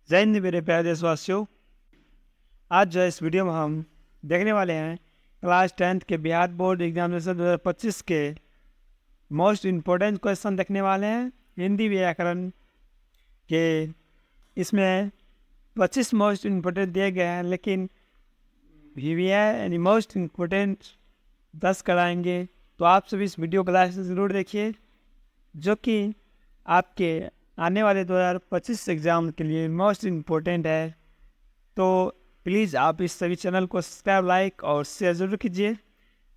जय हिंद मेरे प्यारे देशवासियों। आज जो है इस वीडियो में हम देखने वाले हैं क्लास 10th के बिहार बोर्ड एग्जामिनेशन 2025 के मोस्ट इम्पोर्टेंट क्वेश्चन देखने वाले हैं हिंदी व्याकरण के। इसमें 25 मोस्ट इम्पोर्टेंट दिए गए हैं, लेकिन यानी मोस्ट इम्पोर्टेंट 10 कराएंगे। तो आप सभी इस वीडियो क्लास ज़रूर देखिए, जो कि आपके आने वाले 2025 एग्ज़ाम के लिए मोस्ट इम्पोर्टेंट है। तो प्लीज़ आप इस सभी चैनल को सब्सक्राइब, लाइक और शेयर ज़रूर कीजिए,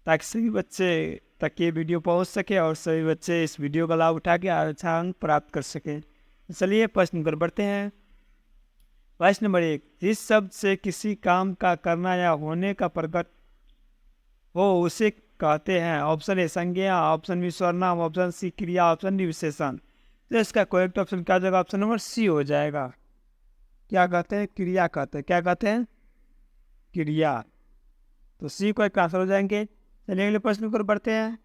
ताकि सभी बच्चे तक ये वीडियो पहुंच सके और सभी बच्चे इस वीडियो का लाभ उठा के अच्छा अंक प्राप्त कर सकें। चलिए प्रश्न पर बढ़ते हैं। प्रश्न नंबर 1, जिस शब्द से किसी काम का करना या होने का प्रकट हो उसे कहते हैं। ऑप्शन ए संज्ञा, ऑप्शन बी सर्वनाम, ऑप्शन सी क्रिया, ऑप्शन डी विशेषण। तो इसका करेक्ट ऑप्शन क्या हो जाएगा? ऑप्शन नंबर सी हो जाएगा। क्या कहते हैं? क्रिया कहते हैं। क्या कहते हैं? क्रिया। तो सी को एक आंसर हो जाएंगे। चलिए अगले प्रश्न पर बढ़ते हैं।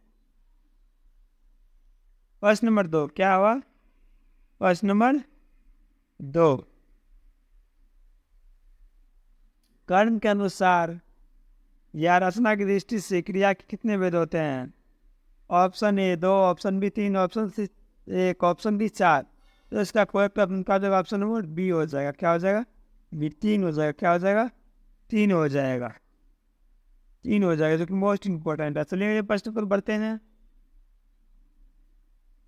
प्रश्न नंबर 2 क्या हुआ? प्रश्न नंबर 2, कर्ण के अनुसार या रचना की दृष्टि से क्रिया के कितने भेद होते हैं? Option A 2, option B 3, option C 1, option D 4। तो इसका करेक्ट ऑप्शन क्या हो जाएगा? ऑप्शन नंबर बी हो जाएगा। क्या हो जाएगा? बी 3 हो जाएगा। क्या हो जाएगा? 3 हो जाएगा। 3 हो जाएगा, जो कि मोस्ट इंपॉर्टेंट है। चलिए प्रश्न पर बढ़ते हैं।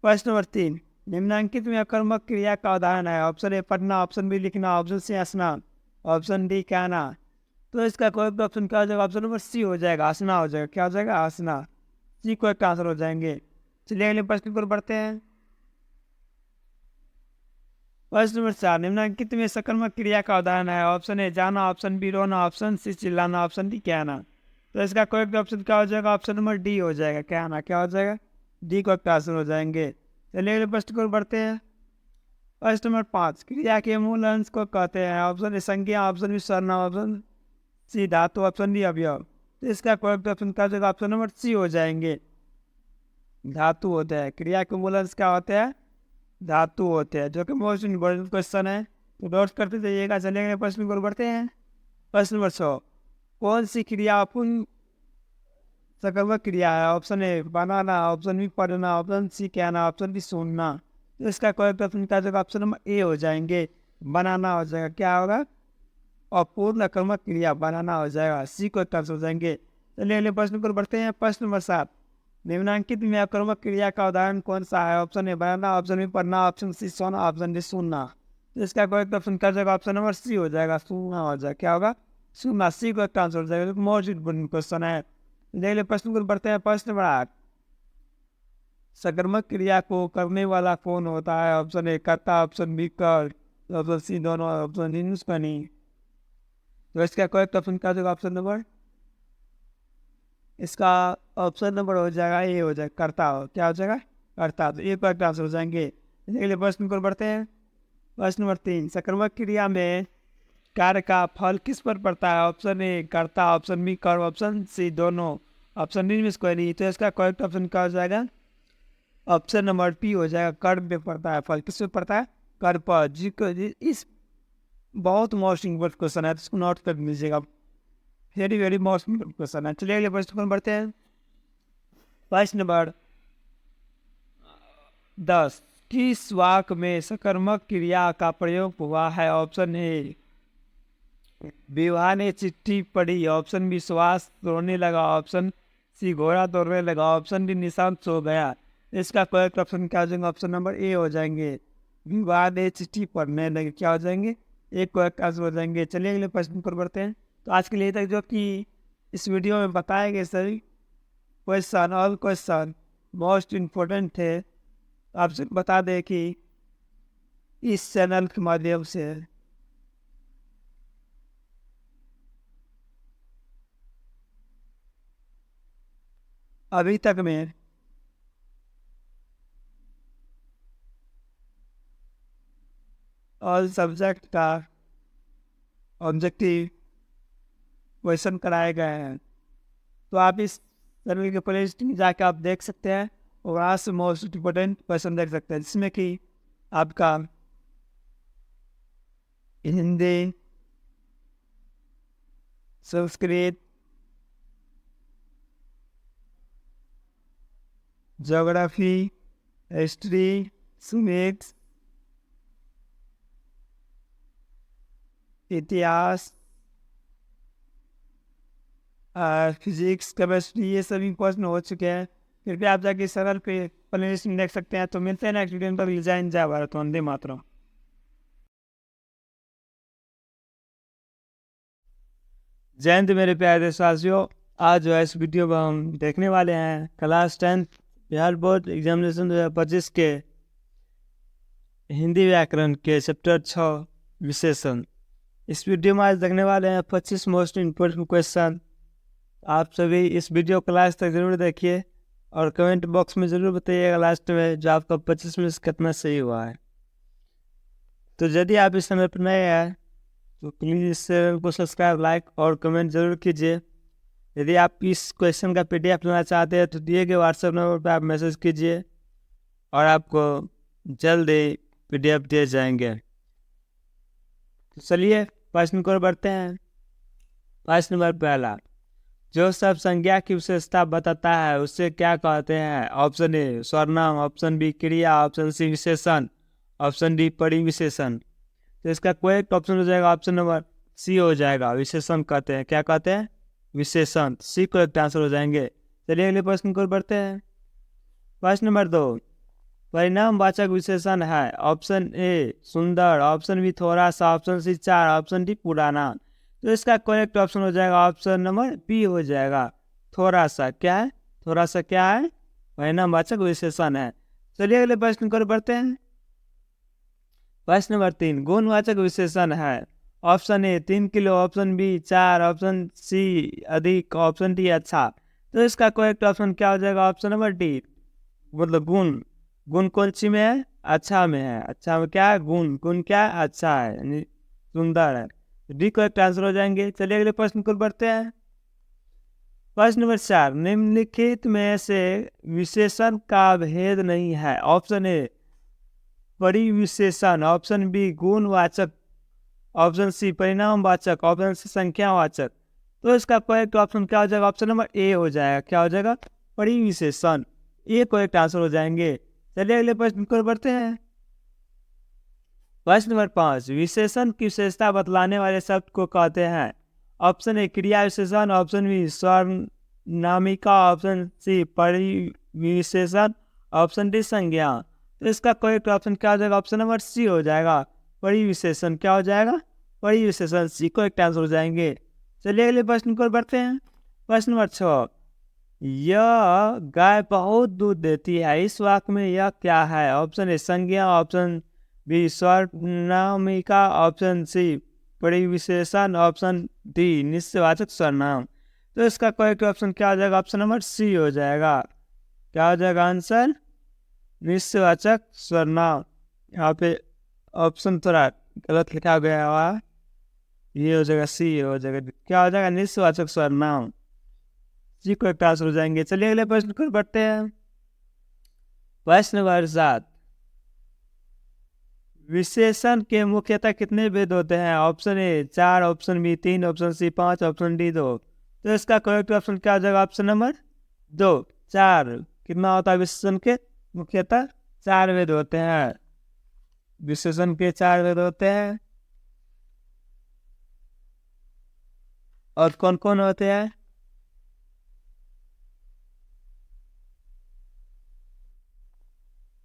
प्रश्न नंबर 3, निम्नलिखित में अकर्मक क्रिया का उदाहरण है। ऑप्शन ए पढ़ना, ऑप्शन बी लिखना, ऑप्शन सी हंसना, ऑप्शन डी कहना। तो इसका करेक्ट ऑप्शन क्या हो जाएगा? ऑप्शन नंबर सी हो जाएगा, हंसना हो जाएगा। क्या हो जाएगा? हंसना। सी को एक आंसर हो जाएंगे। चलिए अगले प्रश्न पर बढ़ते हैं। प्रश्न नंबर 4, निम्नलिखित में सकर्मक क्रिया का उदाहरण है। ऑप्शन ए जाना, ऑप्शन बी रोना, ऑप्शन सी चिल्लाना, ऑप्शन डी कहना। तो इसका करेक्ट ऑप्शन क्या हो जाएगा? ऑप्शन नंबर डी हो जाएगा, कहना। क्या हो जाएगा? डी को एक आंसर हो जाएंगे। चलिए अगले प्रश्न पर बढ़ते हैं। प्रश्न नंबर 5, क्रिया के मूल अंश को कहते हैं। ऑप्शन ए संज्ञा, ऑप्शन बी सर्वनाम, ऑप्शन सी धातु, ऑप्शन डी अवयव। तो इसका करेक्ट ऑप्शन क्या हो जाएगा? ऑप्शन नंबर सी हो जाएंगे, धातु होते हैं। क्रिया के मूल अंश क्या होते हैं? धातु होते हैं, जो कि मोस्ट इम्पोर्टेंट क्वेश्चन है, तो नोट करते जाइएगा। चलेंगे प्रश्न पर बढ़ते हैं। प्रश्न नंबर 6, कौन सी क्रिया अपूर्ण सकर्मक क्रिया है? ऑप्शन ए बनाना, ऑप्शन बी पढ़ना, ऑप्शन सी कहना, ऑप्शन डी सुनना। तो इसका करेक्ट ऑप्शन क्या होगा? ऑप्शन नंबर ए हो जाएंगे, बनाना हो जाएगा। क्या होगा? अपूर्ण अकर्मक क्रिया, बनाना हो जाएगा। सी को आंसर हो जाएंगे। चलिए अगले प्रश्न पर बढ़ते हैं। प्रश्न नंबर 7, निम्नलिखित में अकर्मक क्रिया का उदाहरण कौन सा है? ऑप्शन ए बनाना, ऑप्शन बी पढ़ना, ऑप्शन सी सोना, ऑप्शन डी सुनना। तो इसका करेक्ट ऑप्शन क्या हो जाएगा? ऑप्शन नंबर सी हो जाएगा, सुनना हो जाएगा। क्या होगा? सुनना। सी को आंसर हो जाएगा, मोस्ट इम्पोर्टेंट क्वेश्चन है। अगले प्रश्न पर बढ़ते हैं। प्रश्न नंबर 8, सकर्मक क्रिया को करने वाला कौन होता है? ऑप्शन ए कर्ता, ऑप्शन बी कर, ऑप्शन सी दोनों, ऑप्शन डी निष्पन्नी। तो इसका करेक्ट ऑप्शन क्या हो जाएगा? ऑप्शन नंबर, इसका ऑप्शन नंबर हो जाएगा ए हो जाएगा, करता हो। क्या हो जाएगा? करता। तो ये करेक्ट आंसर हो जाएंगे। अगले प्रश्न पर बढ़ते हैं। प्रश्न नंबर 3, सकर्मक क्रिया में कार्य का फल किस पर पड़ता है? ऑप्शन ए कर्ता, ऑप्शन बी कर, ऑप्शन सी दोनों, ऑप्शन डी में कोई नहीं। तो इसका करेक्ट ऑप्शन क्या हो जाएगा? ऑप्शन नंबर पी हो जाएगा, कर्म पे पड़ता है फल। किस पे पड़ता है? कर पर। इस बहुत मोस्ट इम्पोर्टेंट क्वेश्चन है, तो इसको नोट कर लीजिएगा। Very very most important question है। चलिए अगले प्रश्न पर बढ़ते हैं। प्रश्न नंबर 10, किस वाक्य में सकर्मक क्रिया का प्रयोग हुआ है? ऑप्शन ए विवाह ने चिट्ठी पढ़ी, ऑप्शन बी सुहास रोने लगा, ऑप्शन सी घोड़ा दौड़ने लगा, ऑप्शन डी निशांत सो गया। इसका करेक्ट ऑप्शन क्या हो जाएगा? ऑप्शन नंबर ए हो जाएंगे, विवाह ने चिट्ठी पढ़ने लगे। क्या हो जाएंगे? एक करेक्ट आंसर हो जाएंगे। चलिए अगले प्रश्न पर बढ़ते हैं। तो आज के लिए तक जो कि इस वीडियो में बताए गए सभी question, all question most important थे। आपसे बता दें कि इस चैनल के माध्यम से अभी तक में ऑल सब्जेक्ट का ऑब्जेक्टिव क्वेश्चन कराए गए हैं। तो आप इस चैनल के प्ले लिस्ट में जाकर आप देख सकते हैं और वहाँ से मोस्ट इम्पोर्टेंट क्वेश्चन देख सकते हैं, जिसमें कि आपका Hindi, Sanskrit, geography, history, civics, इतिहास, फिजिक्स, केमिस्ट्री, ये सभी प्रश्न हो चुके हैं। कृपया आप जाके सरल पे प्लेलिस्ट में देख सकते हैं। तो मिलते हैं नेक्स्ट वीडियो में। तब जय हिंद, जय भारत, वंदे मातरम। जय हिंद मेरे प्यारे देशवासियों। आज जो है इस वीडियो में हम देखने वाले हैं क्लास 10 बिहार बोर्ड एग्जामिनेशन 2025 के हिंदी व्याकरण के चैप्टर 6 विशेषण। इस वीडियो में आज देखने वाले हैं 25 मोस्ट इम्पोर्टेंट क्वेश्चन। आप सभी इस वीडियो को लास्ट तक जरूर देखिए और कमेंट बॉक्स में ज़रूर बताइएगा लास्ट में जो आपका 25 में से कितना सही हुआ है। तो यदि आप इस चैनल पर नए हैं तो प्लीज़ इस चैनल को सब्सक्राइब, लाइक और कमेंट जरूर कीजिए। यदि आप इस क्वेश्चन का PDF लेना चाहते हैं तो दिए गए व्हाट्सएप नंबर पर आप मैसेज कीजिए और आपको जल्द ही PDF दिए जाएंगे। तो चलिए प्रश्न को बढ़ते हैं। प्रश्न नंबर पहला, जो सब संज्ञा की विशेषता बताता है उससे क्या कहते हैं? ऑप्शन ए सर्वनाम, ऑप्शन बी क्रिया, ऑप्शन सी विशेषण, ऑप्शन डी परिविशेषण। तो इसका कोई एक ऑप्शन हो जाएगा, ऑप्शन नंबर सी हो जाएगा। विशेषण कहते हैं, क्या कहते हैं? विशेषण। सी को एक आंसर हो जाएंगे। चलिए अगले प्रश्न को बढ़ते हैं। प्रश्न नंबर 2, परिणामवाचक विशेषण है। ऑप्शन ए सुंदर, ऑप्शन बी थोड़ा सा, ऑप्शन सी 4, ऑप्शन डी पुराना। तो इसका करेक्ट ऑप्शन हो जाएगा ऑप्शन नंबर बी हो जाएगा, थोड़ा सा। क्या है? थोड़ा सा क्या है? परिणामवाचक विशेषण है। चलिए अगले प्रश्न को बढ़ते हैं। प्रश्न नंबर 3, गुणवाचक विशेषण है। Option A 3 kilo, option B 4, option C अधिक, ऑप्शन डी अच्छा। तो इसका करेक्ट ऑप्शन क्या हो जाएगा? ऑप्शन नंबर डी, मतलब गुण। गुण कौन सी में है? अच्छा में है। अच्छा में क्या है? गुण। गुण क्या है? अच्छा है, यानी सुंदर है। डी को एक आंसर हो जाएंगे। चलिए अगले प्रश्न को बढ़ते हैं। प्रश्न नंबर 4, निम्नलिखित में से विशेषण का भेद नहीं है। ऑप्शन ए परिविशेषण, ऑप्शन बी गुणवाचक, ऑप्शन सी परिणामवाचक, ऑप्शन सी संख्यावाचक। तो इसका करेक्ट ऑप्शन क्या हो जाएगा? ऑप्शन नंबर ए हो जाएगा। क्या हो जाएगा? परिविशेषण। ए करेक्ट आंसर हो जाएंगे। चलिए अगले प्रश्न को बढ़ते हैं। प्रश्न नंबर 5, विशेषण की विशेषता बतलाने वाले शब्द को कहते हैं। ऑप्शन ए क्रिया विशेषण, ऑप्शन बी सर्वनामिका, ऑप्शन सी परिविशेषण, ऑप्शन डी संज्ञा। तो इसका करेक्ट ऑप्शन क्या हो जाएगा? ऑप्शन नंबर सी हो जाएगा, परिविशेषण। क्या हो जाएगा? परिविशेषण। सी को एक आंसर हो जाएंगे। चलिए अगले प्रश्न को बढ़ते हैं। प्रश्न नंबर 6, यह गाय बहुत दूध देती है। इस वाक्य में यह क्या है? ऑप्शन ए संज्ञा, ऑप्शन बी सर्वनामिका, ऑप्शन सी परिविशेषण, ऑप्शन डी निश्चयवाचक सर्वनाम। तो इसका करेक्ट ऑप्शन क्या हो जाएगा? ऑप्शन नंबर सी हो जाएगा। क्या हो जाएगा आंसर? निश्चयवाचक सर्वनाम। यहाँ पे ऑप्शन थोड़ा गलत लिखा गया हुआ, ये हो जाएगा सी हो जाएगा। क्या हो जाएगा? निश्चयवाचक सर्वनाम। सी को एक आंसर हो जाएंगे। चलिए अगले प्रश्न को बढ़ते हैं। प्रश्न नंबर 7, विशेषण के मुख्यतः कितने भेद होते हैं? Option A 4, option B 3, option C 5, option D 2। तो इसका करेक्ट ऑप्शन क्या हो जाएगा? Option number 2, 4। कितना होता है विशेषण के? मुख्यतः 4 भेद होते हैं। विशेषण के 4 भेद होते हैं। और कौन कौन होते हैं?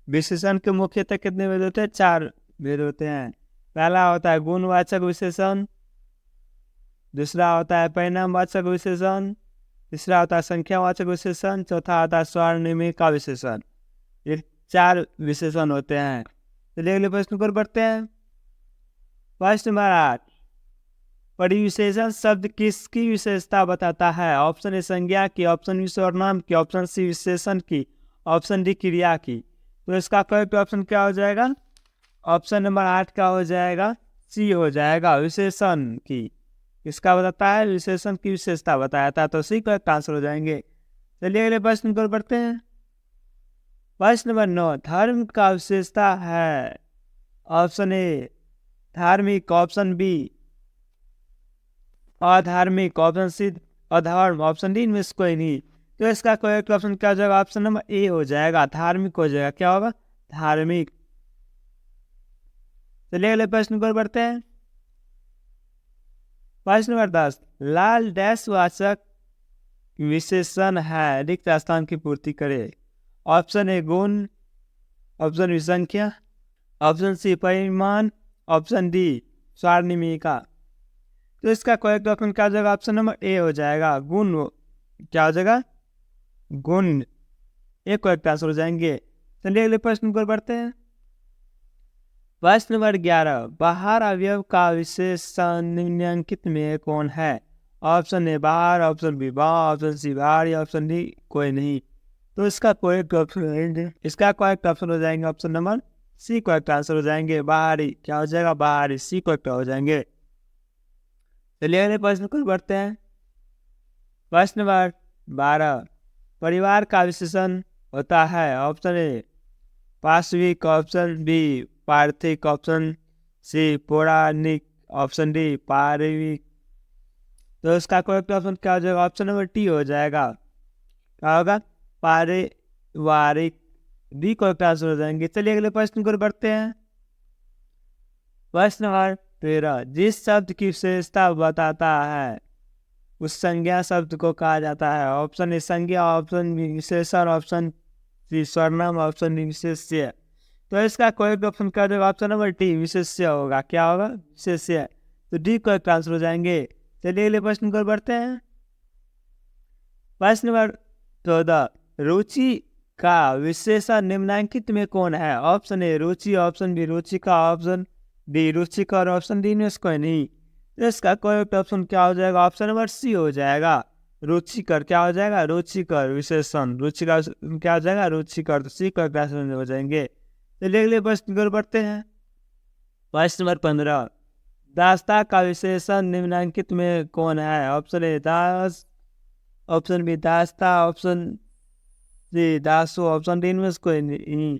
विशेषण के मुख्यतः कितने भेद होते हैं? 4 भेद होते हैं। पहला होता है गुणवाचक विशेषण, दूसरा होता है परिणामवाचक विशेषण, तीसरा होता है संख्यावाचक विशेषण, चौथा होता है सार्वनामिक विशेषण। ये 4 विशेषण होते हैं। चलिए अगले प्रश्न पर बढ़ते हैं। प्रश्न नंबर 8, परिविशेषण शब्द किसकी विशेषता बताता है? ऑप्शन ए संज्ञा की, ऑप्शन बी सर्वनाम की, ऑप्शन सी विशेषण की, ऑप्शन डी क्रिया की। तो इसका करेक्ट ऑप्शन क्या हो जाएगा? ऑप्शन नंबर 8 का हो जाएगा, सी हो जाएगा, विशेषण की। किसका बताता है? विशेषण की विशेषता बताया था, तो सी करेक्ट आंसर हो जाएंगे। चलिए अगले प्रश्न पर बढ़ते हैं। प्रश्न नंबर 9, धर्म का विशेषता है। ऑप्शन ए धार्मिक ऑप्शन बी, अधार्मिक ऑप्शन सी, अधर्म ऑप्शन डी, इनमें से कोई नहीं। तो इसका करेक्ट ऑप्शन क्या हो जाएगा? ऑप्शन नंबर ए हो जाएगा, धार्मिक हो जाएगा। क्या होगा? धार्मिक। चलिए अगले प्रश्न पर बढ़ते हैं। प्रश्न नंबर 10, लाल डैश वाचक विशेषण है, रिक्त स्थान की पूर्ति करे। ऑप्शन ए गुण, ऑप्शन बी संख्या, ऑप्शन सी परिमाण, ऑप्शन डी सारणिमिका। तो इसका करेक्ट ऑप्शन क्या हो जाएगा? ऑप्शन नंबर ए हो जाएगा, गुण। क्या हो जाएगा? गुण। एक करेक्ट आंसर हो जाएंगे। चलिए अगले प्रश्न पर बढ़ते हैं। प्रश्न नंबर 11, बाहर अवयव का विशेषण निम्नलिखित में कौन है? ऑप्शन ए बाहर, ऑप्शन बी बाहर, ऑप्शन सी बाहर, या ऑप्शन डी कोई नहीं। तो इसका करेक्ट ऑप्शन हो जाएंगे option number C, correct answer हो जाएंगे, बाहरी। क्या हो जाएगा? बाहरी, सी करेक्ट हो जाएंगे। चलिए अगले प्रश्न को बढ़ते हैं। प्रश्न नंबर 12, परिवार का विशेषण होता है। ऑप्शन ए पार्श्विक, ऑप्शन बी पार्थिक, ऑप्शन सी पौराणिक, ऑप्शन डी पारिवारिक। तो इसका करेक्ट ऑप्शन क्या हो जाएगा? ऑप्शन नंबर टी हो जाएगा। क्या होगा? पारिवारिक, डी करेक्ट आंसर हो जाएंगे। चलिए अगले प्रश्न को बढ़ते हैं। प्रश्न नंबर 13, जिस शब्द की विशेषता बताता है उस संज्ञा शब्द को कहा जाता है। ऑप्शन ए संज्ञा, ऑप्शन बी विशेषण, ऑप्शन सी सर्वनाम, ऑप्शन डी विशेष्य। तो इसका करेक्ट ऑप्शन क्या होगा? ऑप्शन नंबर डी विशेष्य होगा। क्या होगा? विशेष्य। तो डी करेक्ट आंसर हो जाएंगे। चलिए अगले प्रश्न को बढ़ते हैं। प्रश्न नंबर 14, रुचि का विशेषण निम्नलिखित में कौन है? ऑप्शन ए रुचि, ऑप्शन बी रुचिका, ऑप्शन डी रुचिकर, ऑप्शन डी में कोई नहीं। तो इसका करेक्ट ऑप्शन क्या हो जाएगा? ऑप्शन नंबर सी हो जाएगा, रुचिकर। क्या हो जाएगा? रुचिकर विशेषण, रुचिकर क्या हो जाएगा? रुचिकर। तो सी करेक्ट आंसर हो जाएंगे। चलिए अगले प्रश्न को बढ़ते हैं। प्रश्न नंबर 15, दास्ता का विशेषण निम्नलिखित में कौन है? ऑप्शन ए दास, ऑप्शन बी दास्ता, ऑप्शन सी दासो, ऑप्शन डी इनमें से कोई नहीं।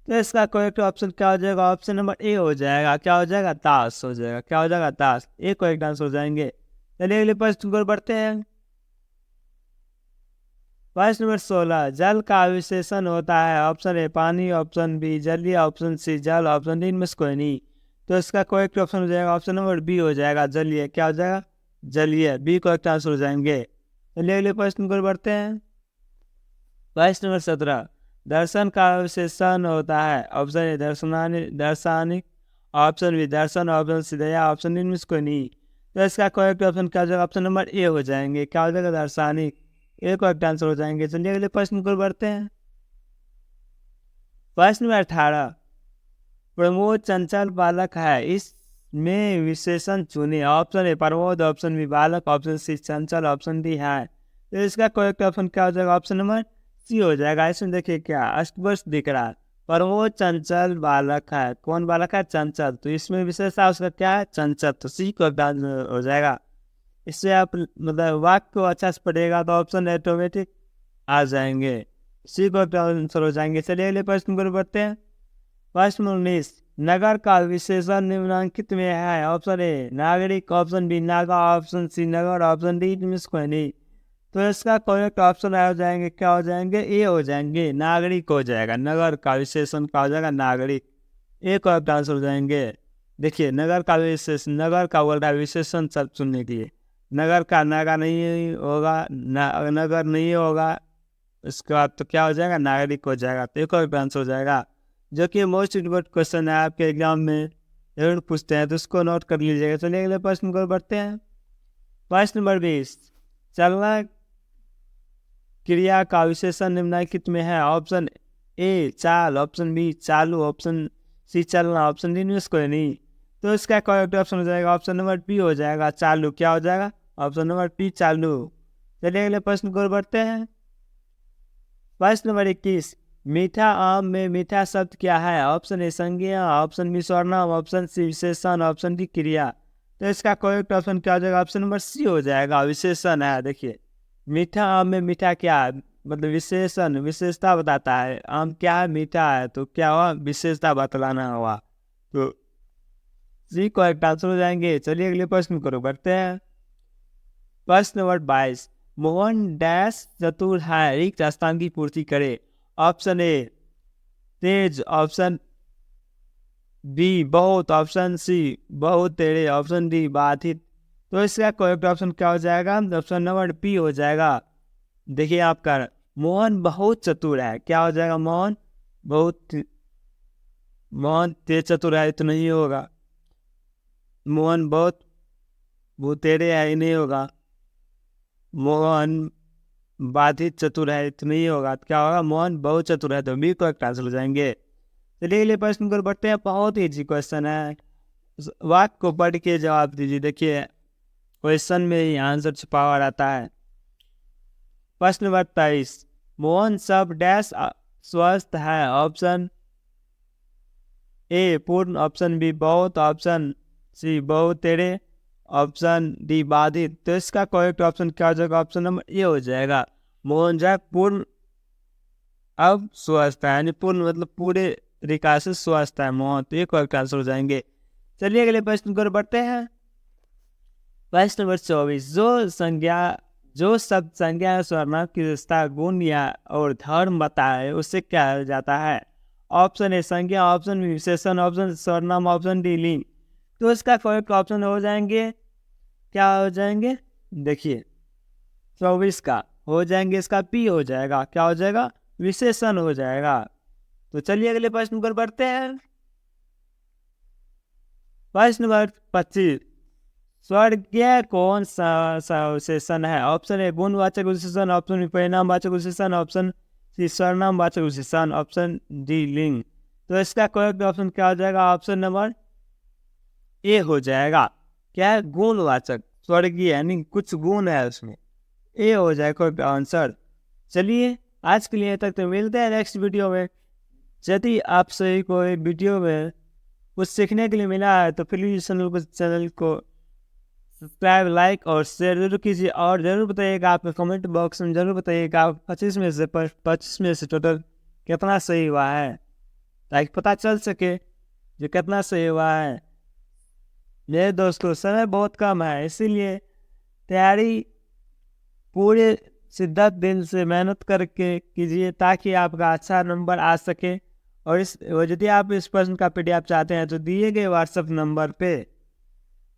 तो इसका करेक्ट ऑप्शन क्या हो जाएगा? ऑप्शन नंबर ए हो जाएगा। क्या हो जाएगा? दास हो जाएगा। क्या हो जाएगा? दास। एक करेक्ट आंसर हो जाएंगे। चलिए अगले प्रश्न को बढ़ते हैं। प्रश्न नंबर 16, जल का विशेषण होता है। ऑप्शन ए पानी, ऑप्शन बी जलीय, ऑप्शन सी जल, ऑप्शन डी इनमें से कोई नहीं। तो इसका करेक्ट ऑप्शन हो जाएगा ऑप्शन नंबर बी हो जाएगा, जलीय। क्या हो जाएगा? जलीय, बी करेक्ट आंसर हो जाएंगे। चलिए अगले प्रश्न को बढ़ते हैं। प्रश्न नंबर 17, दर्शन का विशेषण होता है। ऑप्शन ए दर्शनिक, ऑप्शन बी दर्शन, ऑप्शन सी दया, ऑप्शन डी इनमें से कोई नहीं। तो इसका करेक्ट ऑप्शन क्या हो जाएगा? ऑप्शन नंबर ए हो जाएंगे। क्या हो जाएगा? दर्शनिक, एक करेक्ट आंसर हो जाएंगे। चलिए अगले प्रश्न को बढ़ते हैं। प्रश्न नंबर 18, प्रमोद चंचल बालक है, इसमें विशेषण चुने। ऑप्शन ए प्रमोद, ऑप्शन बी बालक, ऑप्शन सी चंचल, ऑप्शन डी है। तो इसका करेक्ट ऑप्शन क्या हो जाएगा? ऑप्शन नंबर सी हो जाएगा। इसमें देखिए क्या अष्टवस्त्र दिख रहा है, प्रमोद चंचल बालक है। कौन बालक है? चंचल। तो इसमें विशेषता उसका क्या है? चंचल। तो सी करेक्ट आंसर हो जाएगा। इससे आप मतलब वाक्य को अच्छा से पढ़ेगा तो ऑप्शन ऑटोमेटिक आ जाएंगे, सी को आंसर हो जाएंगे। चलिए अगले प्रश्न पर बढ़ते हैं। प्रश्न 19, नगर का विशेषण निम्नलिखित में है। ऑप्शन ए नागरिक, ऑप्शन बी नागा, ऑप्शन सी नगर, ऑप्शन डी में से कोई नहीं। तो इसका करेक्ट ऑप्शन हो जाएंगे, क्या हो जाएंगे? ए हो जाएंगे, नागरिक हो जाएगा। नगर का विशेषण क्या हो जाएगा? नागरिक। ए करेक्ट आंसर हो जाएंगे। देखिए नगर का विशेषण, नगर का बोल रहा है विशेषण सब सुनने के लिए। नगर का नगर नहीं होगा, नगर नहीं होगा, इसके बाद तो क्या हो जाएगा? नागरिक हो जाएगा। तो एक और आंसर हो जाएगा, जो कि मोस्ट इम्पोर्टेंट क्वेश्चन है, आपके एग्जाम में जरूर पूछते हैं, तो उसको नोट कर लीजिएगा। चलिए अगले प्रश्न को बढ़ते हैं। प्रश्न नंबर 20, चलना क्रिया का विशेषण निम्नलिखित में है। ऑप्शन ए चाल, ऑप्शन बी चालू, ऑप्शन सी चलना, ऑप्शन डी न्यूज कोई नहीं। तो इसका करेक्ट ऑप्शन हो जाएगा ऑप्शन नंबर बी हो जाएगा, चालू। क्या हो जाएगा? ऑप्शन नंबर बी चालू। चलिए अगले प्रश्न को बढ़ते हैं। प्रश्न नंबर 21, मीठा आम में मीठा शब्द क्या है? ऑप्शन ए संज्ञा, ऑप्शन बी सर्वनाम, ऑप्शन सी विशेषण, ऑप्शन डी क्रिया। तो इसका करेक्ट ऑप्शन क्या हो जाएगा? ऑप्शन नंबर सी हो जाएगा, विशेषण है। देखिए मीठा आम में मीठा क्या है? मतलब विशेषण, विशेषता बताता है। आम क्या है? मीठा है। तो क्या हुआ? विशेषता बतलाना हुआ। तो जी करेक्ट आंसर हो जाएंगे। चलिए अगले प्रश्न करो बढ़ते हैं। प्रश्न नंबर 22, मोहन डैश चतुर है, रिक्त स्थान की पूर्ति करे। ऑप्शन ए तेज, ऑप्शन बी बहुत, ऑप्शन सी बहुत तेरे, ऑप्शन डी बाधित। तो इसका करेक्ट ऑप्शन क्या हो जाएगा? ऑप्शन नंबर बी हो जाएगा। देखिए आपका मोहन बहुत चतुर है, क्या हो जाएगा? मोहन तेज चतुर है तो नहीं होगा। मोहन बहुत भूतेरे है ही नहीं होगा। मोहन बाधित चतुर है तो नहीं होगा। तो क्या होगा? मोहन बहुत चतुर है, तो बी करेक्ट आंसर हो जाएंगे। चलिए अगले प्रश्न को बढ़ते हैं। बहुत इजी क्वेश्चन है, वाक्य को पढ़ के जवाब दीजिए। देखिए क्वेश्चन में ही आंसर छुपा हुआ रहता है। प्रश्न नंबर 23, मोहन सब डैश स्वस्थ है। ऑप्शन ए पूर्ण, ऑप्शन बी बहुत, ऑप्शन सी बहुत तेरे, ऑप्शन डी बाधित। तो इसका करेक्ट ऑप्शन क्या हो जाएगा? ऑप्शन नंबर ए हो जाएगा। मोहन जो है पूर्ण अब स्वस्थ है, यानी पूर्ण मतलब पूरे तरीका से स्वस्थ है मोहन। तो ये करेक्ट आंसर हो जाएंगे। चलिए अगले प्रश्न को बढ़ते हैं। प्रश्न नंबर 24, जो शब्द संज्ञा सर्वनाम की विशेषता गुण या और धर्म बताए उससे क्या हो जाता है? ऑप्शन ए संज्ञा, ऑप्शन बी विशेषण, ऑप्शन सर्वनाम, ऑप्शन डी लिंग। तो इसका करेक्ट ऑप्शन हो जाएंगे, क्या हो जाएंगे? देखिए 24 का हो जाएंगे, इसका पी हो जाएगा। क्या हो जाएगा? विशेषण हो जाएगा। तो चलिए अगले प्रश्न पर बढ़ते हैं। प्रश्न नंबर 25, स्वर्गीय कौन सा विशेषण है? ऑप्शन ए गुणवाचक विशेषण, ऑप्शन बी परिणामवाचक विशेषण, ऑप्शन सी सर्वनामवाचक विशेषण, ऑप्शन डी लिंग। तो इसका करेक्ट ऑप्शन क्या हो जाएगा? ऑप्शन नंबर ए हो जाएगा। क्या है? गुणवाचक, स्वर्गीय यानी कुछ गुण है उसमें, ए हो जाएगा करेक्ट आंसर। चलिए आज के लिए तक, तो मिलते हैं नेक्स्ट वीडियो में। यदि आप सभी को वीडियो में कुछ सीखने के लिए मिला है तो प्लीज चैनल को सब्सक्राइब, लाइक और शेयर जरूर कीजिए। और ज़रूर बताइएगा, आप कमेंट बॉक्स में ज़रूर बताइएगा 25 में से टोटल कितना सही हुआ है, ताकि पता चल सके जो कितना सही हुआ है। मेरे दोस्तों समय बहुत कम है, इसीलिए तैयारी पूरे शिद्दत दिल से मेहनत करके कीजिए, ताकि आपका अच्छा नंबर आ सके। और यदि आप इस प्रश्न का PDF चाहते हैं तो दिए गए व्हाट्सएप नंबर पे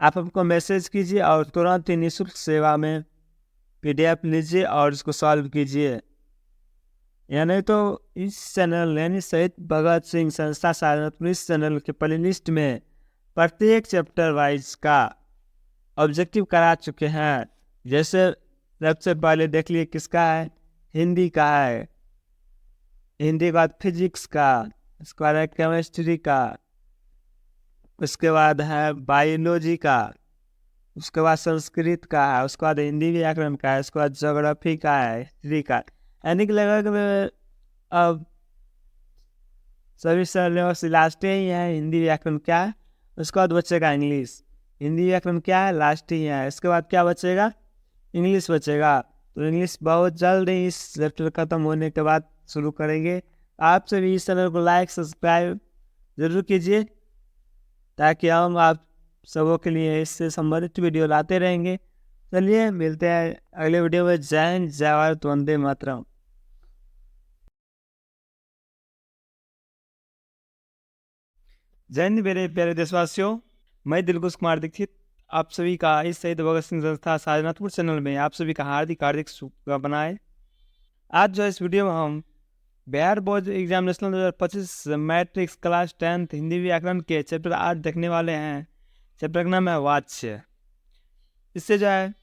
आप हमको मैसेज कीजिए और तुरंत ही निःशुल्क सेवा में PDF लीजिए और उसको सॉल्व कीजिए। या नहीं तो इस चैनल यानी शहीद भगत सिंह संस्था साधनपुर, इस चैनल के प्लेलिस्ट में प्रत्येक चैप्टर वाइज का ऑब्जेक्टिव करा चुके हैं। जैसे सबसे पहले देख लिए किसका है? हिंदी का है, हिंदी के बाद फिजिक्स का, उसके बाद है केमिस्ट्री का, उसके बाद है बायोलॉजी का, उसके बाद संस्कृत का है, उसके बाद हिंदी व्याकरण का है, उसके बाद ज्योग्राफी का है, हिस्ट्री का। यानी कि लगभग अब सभी सिलेबस लास्ट ही है। हिंदी व्याकरण क्या है? उसके बाद बचेगा इंग्लिश। हिंदी व्याकरण क्या है? लास्ट ही है। इसके बाद क्या बचेगा? इंग्लिश बचेगा। तो इंग्लिश बहुत जल्द ही इस चैप्टर खत्म होने के बाद शुरू करेंगे। आप सभी इस चैनल को लाइक सब्सक्राइब जरूर कीजिए, ताकि हम आप सबों के लिए इससे संबंधित वीडियो लाते रहेंगे। चलिए मिलते हैं अगले वीडियो में। जय हिंद, जय भारत, वंदे मातरम। जय हिंद मेरे प्यारे देशवासियों, मैं दिलकुश कुमार दीक्षित आप सभी का इस शहीद भगत सिंह संस्था साधनापुर चैनल में आप सभी का हार्दिक हार्दिक शुभकामनाएं बनाए। आज जो इस वीडियो में हम Bihar board examination 2025 matrix class 10 Hindi व्याकरण के चैप्टर 8 देखने वाले हैं। चैप्टर का नाम है वाच्य। इससे जो है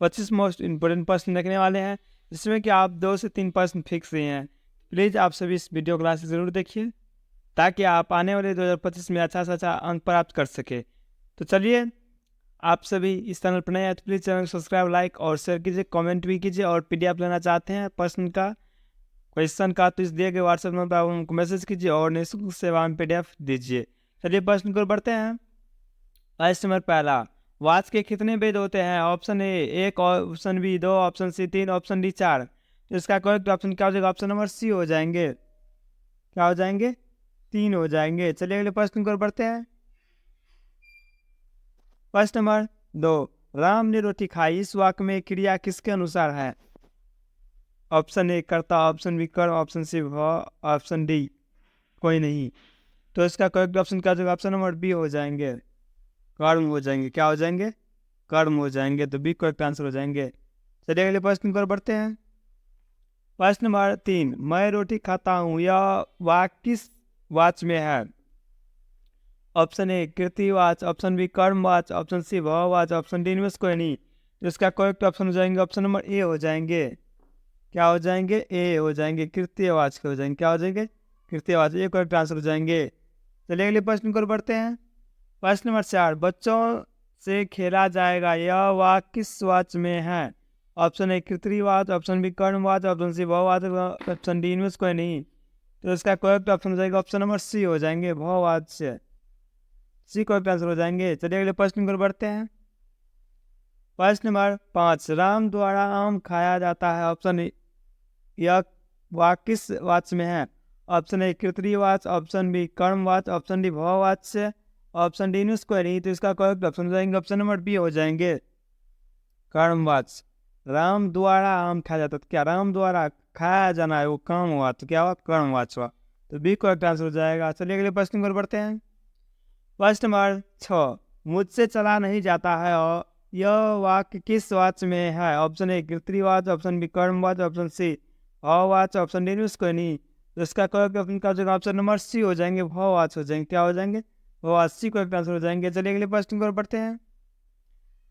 25 मोस्ट इम्पोर्टेंट प्रश्न देखने वाले हैं, जिसमें कि आप 2 से 3 प्रश्न फिक्स ही हैं। प्लीज़ आप सभी इस वीडियो क्लास ज़रूर देखिए, ताकि आप आने वाले 2025 में अच्छा से अच्छा अंक प्राप्त कर सके। तो चलिए, आप सभी इस चैनल पर नए हैं तो प्लीज़ चैनल को सब्सक्राइब, लाइक और शेयर कीजिए, कमेंट भी कीजिए। और PDF लेना चाहते हैं प्रश्न का, क्वेश्चन का, तो इस दिए गए व्हाट्सएप नंबर पर उनको मैसेज कीजिए और निःशुल्क सेवा में PDF दीजिए। चलिए प्रश्न को बढ़ते हैं। प्रश्न नंबर पहला, वाच के कितने वेद होते हैं? Option A 1, option B 2, option C 3, option D 4। तो इसका करेक्ट ऑप्शन क्या हो जाएगा? ऑप्शन नंबर सी हो जाएंगे। क्या हो जाएंगे? 3 हो जाएंगे। चलिए अगले प्रश्न को बढ़ते हैं। प्रश्न नंबर 2, राम ने रोटी खाई, इस वाक्य में क्रिया किसके अनुसार है? ऑप्शन ए कर्ता, ऑप्शन बी कर्म, ऑप्शन सी भाव, ऑप्शन डी कोई नहीं। तो इसका करेक्ट ऑप्शन क्या हो जाएगा? ऑप्शन नंबर बी हो जाएंगे, कर्म हो जाएंगे। क्या हो जाएंगे? कर्म हो जाएंगे। तो बी करेक्ट आंसर हो जाएंगे। चलिए अगले प्रश्न पर बढ़ते हैं। प्रश्न नंबर 3, मैं रोटी खाता हूँ, यह वाक्य किस वाच में है? ऑप्शन ए कृतिवाच, ऑप्शन बी कर्मवाच, ऑप्शन सी भाववाच, ऑप्शन डी इनमें से कोई नहीं। तो इसका करेक्ट ऑप्शन हो जाएंगे ऑप्शन नंबर ए हो जाएंगे। क्या हो जाएंगे? ए हो जाएंगे, कृत्यवाच के हो जाएंगे। क्या हो जाएंगे? कृत्यवाच। ये करेक्ट आंसर हो जाएंगे। चलिए अगले प्रश्न पर बढ़ते हैं। प्रश्न नंबर 4, बच्चों से खेला जाएगा, यह वाक्य किस वाच में है? ऑप्शन ए कृतिवाच, ऑप्शन बी कर्मवाच, ऑप्शन सी भाववाच, ऑप्शन डी इनमें से कोई नहीं। तो इसका करेक्ट ऑप्शन हो जाएगा ऑप्शन नंबर सी हो जाएंगे, भाववाच से। सी करेक्ट आंसर हो जाएंगे। चलिए अगले प्रश्न पर बढ़ते हैं। प्रश्न नंबर 5, राम द्वारा आम खाया जाता है, ऑप्शन ए यह वाक्य किस वाच में है? ऑप्शन ए कृतिवाच, ऑप्शन बी कर्मवाच, ऑप्शन डी भाववाच से, ऑप्शन डी न्यूज को नहीं। तो इसका करेक्ट ऑप्शन हो जाएंगे ऑप्शन नंबर बी हो जाएंगे, कर्मवाच। राम द्वारा आम खाया जाता, तो क्या राम द्वारा खाया जाना है वो काम हुआ, तो क्या हुआ? कर्मवाच हुआ। तो बी करेक्ट आंसर हो जाएगा। चलिए अगले प्रश्न पर बढ़ते हैं। प्रश्न नंबर 6, मुझसे चला नहीं जाता है, और यह वाक्य किस वाच में है? ऑप्शन ए कृतिवाच, ऑप्शन बी कर्मवाच, ऑप्शन सी भाववाच, ऑप्शन डी न्यूज को नहीं। तो इसका करेक्ट ऑप्शन का जगह ऑप्शन नंबर सी हो जाएंगे, भाववाच हो जाएंगे। क्या हो जाएंगे? भाववाच। सी करेक्ट आंसर हो जाएंगे। चलिए अगले प्रश्न पर बढ़ते हैं।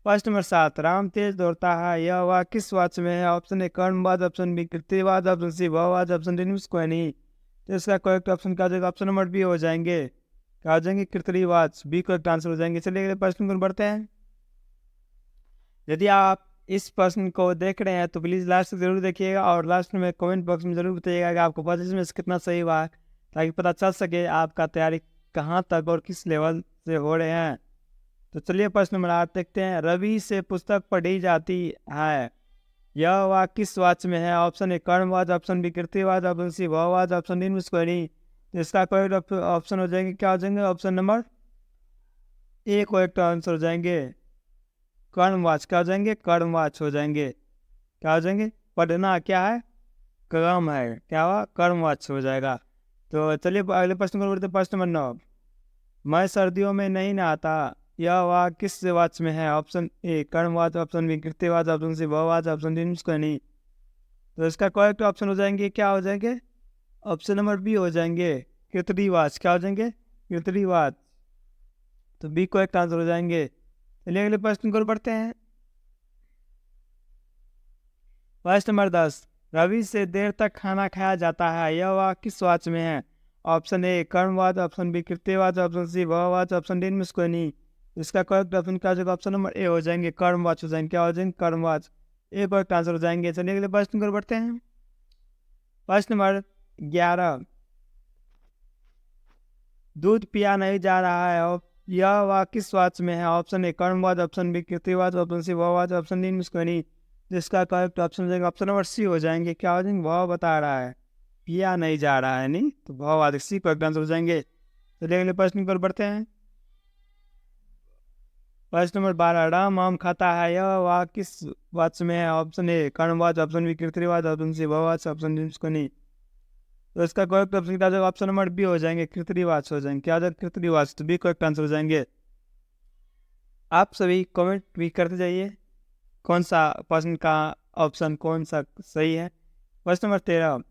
प्रश्न नंबर 7, राम तेज दौड़ता है, यह वाक्य किस वाच में है? ऑप्शन ए कर्मवाच, ऑप्शन बी कृतिवाच, ऑप्शन सी भाववाच, ऑप्शन डी न्यूज को नहीं। तो इसका करेक्ट ऑप्शन का जगह ऑप्शन नंबर बी हो जाएंगे, क्या हो जाएंगे? कृतिवाच। बी करेक्ट आंसर हो जाएंगे। चलिए अगले प्रश्न पर बढ़ते हैं। यदि आप इस प्रश्न को देख रहे हैं तो प्लीज़ लास्ट तक जरूर देखिएगा, और लास्ट में कमेंट बॉक्स में ज़रूर बताइएगा कि आपको 25 में से कितना सही हुआ, ताकि पता चल सके आपका तैयारी कहाँ तक और किस लेवल से हो रहे हैं। तो चलिए प्रश्न नंबर 8 देखते हैं। रवि से पुस्तक पढ़ी जाती है, यह वाक्य किस वाच में है? ऑप्शन ए कर्मवाच, ऑप्शन बी कृतिवाच, ऑप्शन सी भाववाच, ऑप्शन डी मुझको नहीं। तो इसका करेक्ट ऑप्शन हो जाएंगे, क्या हो जाएंगे? Option number A correct answer हो जाएंगे, कर्मवाच। क्या हो जाएंगे? कर्मवाच हो जाएंगे। क्या हो जाएंगे? पढ़ना क्या है? कर्म है। क्या हुआ? कर्मवाच हो जाएगा। तो चलिए अगले प्रश्न को बढ़ते हैं। प्रश्न नंबर 9, मैं सर्दियों में नहीं नहाता, यह वाक्य किस वाच में है? ऑप्शन ए कर्मवाच, ऑप्शन बी कृतिवाच, ऑप्शन सी भाववाच, ऑप्शन डी मुझको नहीं। तो इसका करेक्ट ऑप्शन हो जाएंगे, क्या हो जाएंगे? ऑप्शन नंबर बी हो जाएंगे, कृतिवाच। क्या हो जाएंगे? कृतिवाच। तो बी करेक्ट आंसर हो जाएंगे। चलिए अगले प्रश्न को बढ़ते हैं। प्रश्न नंबर 10, रवि से देर तक खाना खाया जाता है, यह वाक्य किस वाच में है? ऑप्शन ए कर्मवाच, ऑप्शन बी कृत्यवाच, ऑप्शन सी भाववाच, ऑप्शन डी इनमें से कोई नहीं। इसका करेक्ट ऑप्शन क्या हो जाएगा? ऑप्शन नंबर ए हो जाएंगे, कर्मवाच हो जाएंगे। क्या हो जाएंगे? कर्मवाच। ए करेक्ट आंसर हो जाएंगे। चलिए अगले प्रश्न को बढ़ते हैं। प्रश्न नंबर 11, दूध पिया नहीं जा रहा है, और यह वाक्य किस वाच में है? ऑप्शन ए कर्मवाच, ऑप्शन बी कृत्यवाच, ऑप्शन सी भाववाच, ऑप्शन डी इनमें से कोई नहीं। जिसका करेक्ट ऑप्शन हो जाएगा ऑप्शन नंबर सी हो जाएंगे। क्या हो जाएंगे? भाव बता रहा है, पिया नहीं जा रहा है, नहीं तो भाव आदि सी करेक्ट आंसर हो जाएंगे। तो अगले प्रश्न पर बढ़ते हैं। प्रश्न नंबर 12, राम आम खाता है, यह वाक्य किस वाच में है? ऑप्शन ए कर्मवाच, ऑप्शन बी कृतिवाच, ऑप्शन सी भाववाच, ऑप्शन डी को नहीं। तो इसका करेक्ट ऑप्शन क्या हो जाएगा? ऑप्शन नंबर बी हो जाएंगे, कृतिवाच हो जाएंगे। क्या हो जाएगा? कृतिवाच। तो बी करेक्ट आंसर हो जाएंगे। आप सभी कमेंट भी करते जाइए कौन सा प्रश्न का ऑप्शन कौन सा सही है। प्रश्न नंबर 13,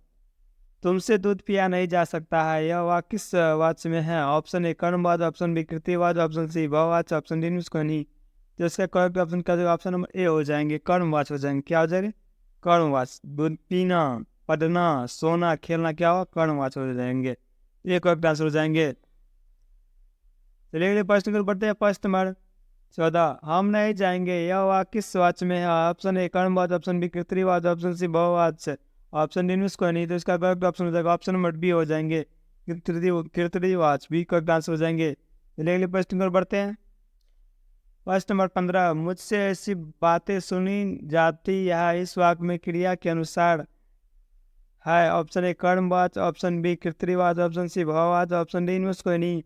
तुमसे दूध पिया नहीं जा सकता है, यह वाक्य किस वाच में है? ऑप्शन ए कर्मवाच, ऑप्शन बी कृतिवाच, ऑप्शन सी भाववाच, ऑप्शन डी को नहीं। तो इसका करेक्ट ऑप्शन क्या होगा? ऑप्शन नंबर ए हो जाएंगे, कर्मवाच हो जाएंगे। क्या हो जाएंगे? कर्मवाच। दूध पीना, पढ़ना, सोना, खेलना क्या होगा? कर्मवाच हो जाएंगे। ये करेक्ट आंसर हो जाएंगे। चलिए अगले प्रश्न को बढ़ते हैं। प्रश्न नंबर 14, हम नहीं जाएंगे, यह वाक्य किस वाच में है? ऑप्शन ए कर्मवाच, ऑप्शन बी कृतिवाच, ऑप्शन सी भाववाच, ऑप्शन डी को नहीं। तो इसका करेक्ट ऑप्शन हो जाएगा ऑप्शन नंबर बी हो जाएंगे, कृतिवाच। बी करेक्ट आंसर हो जाएंगे। चलिए अगले प्रश्न पर बढ़ते हैं। प्रश्न नंबर 15, मुझसे ऐसी बातें सुनी जाती है, इस वाक्य में क्रिया के अनुसार है? ऑप्शन ए कर्मवाच, ऑप्शन बी कृतिवाच, ऑप्शन सी भाववाच, ऑप्शन डी को नहीं।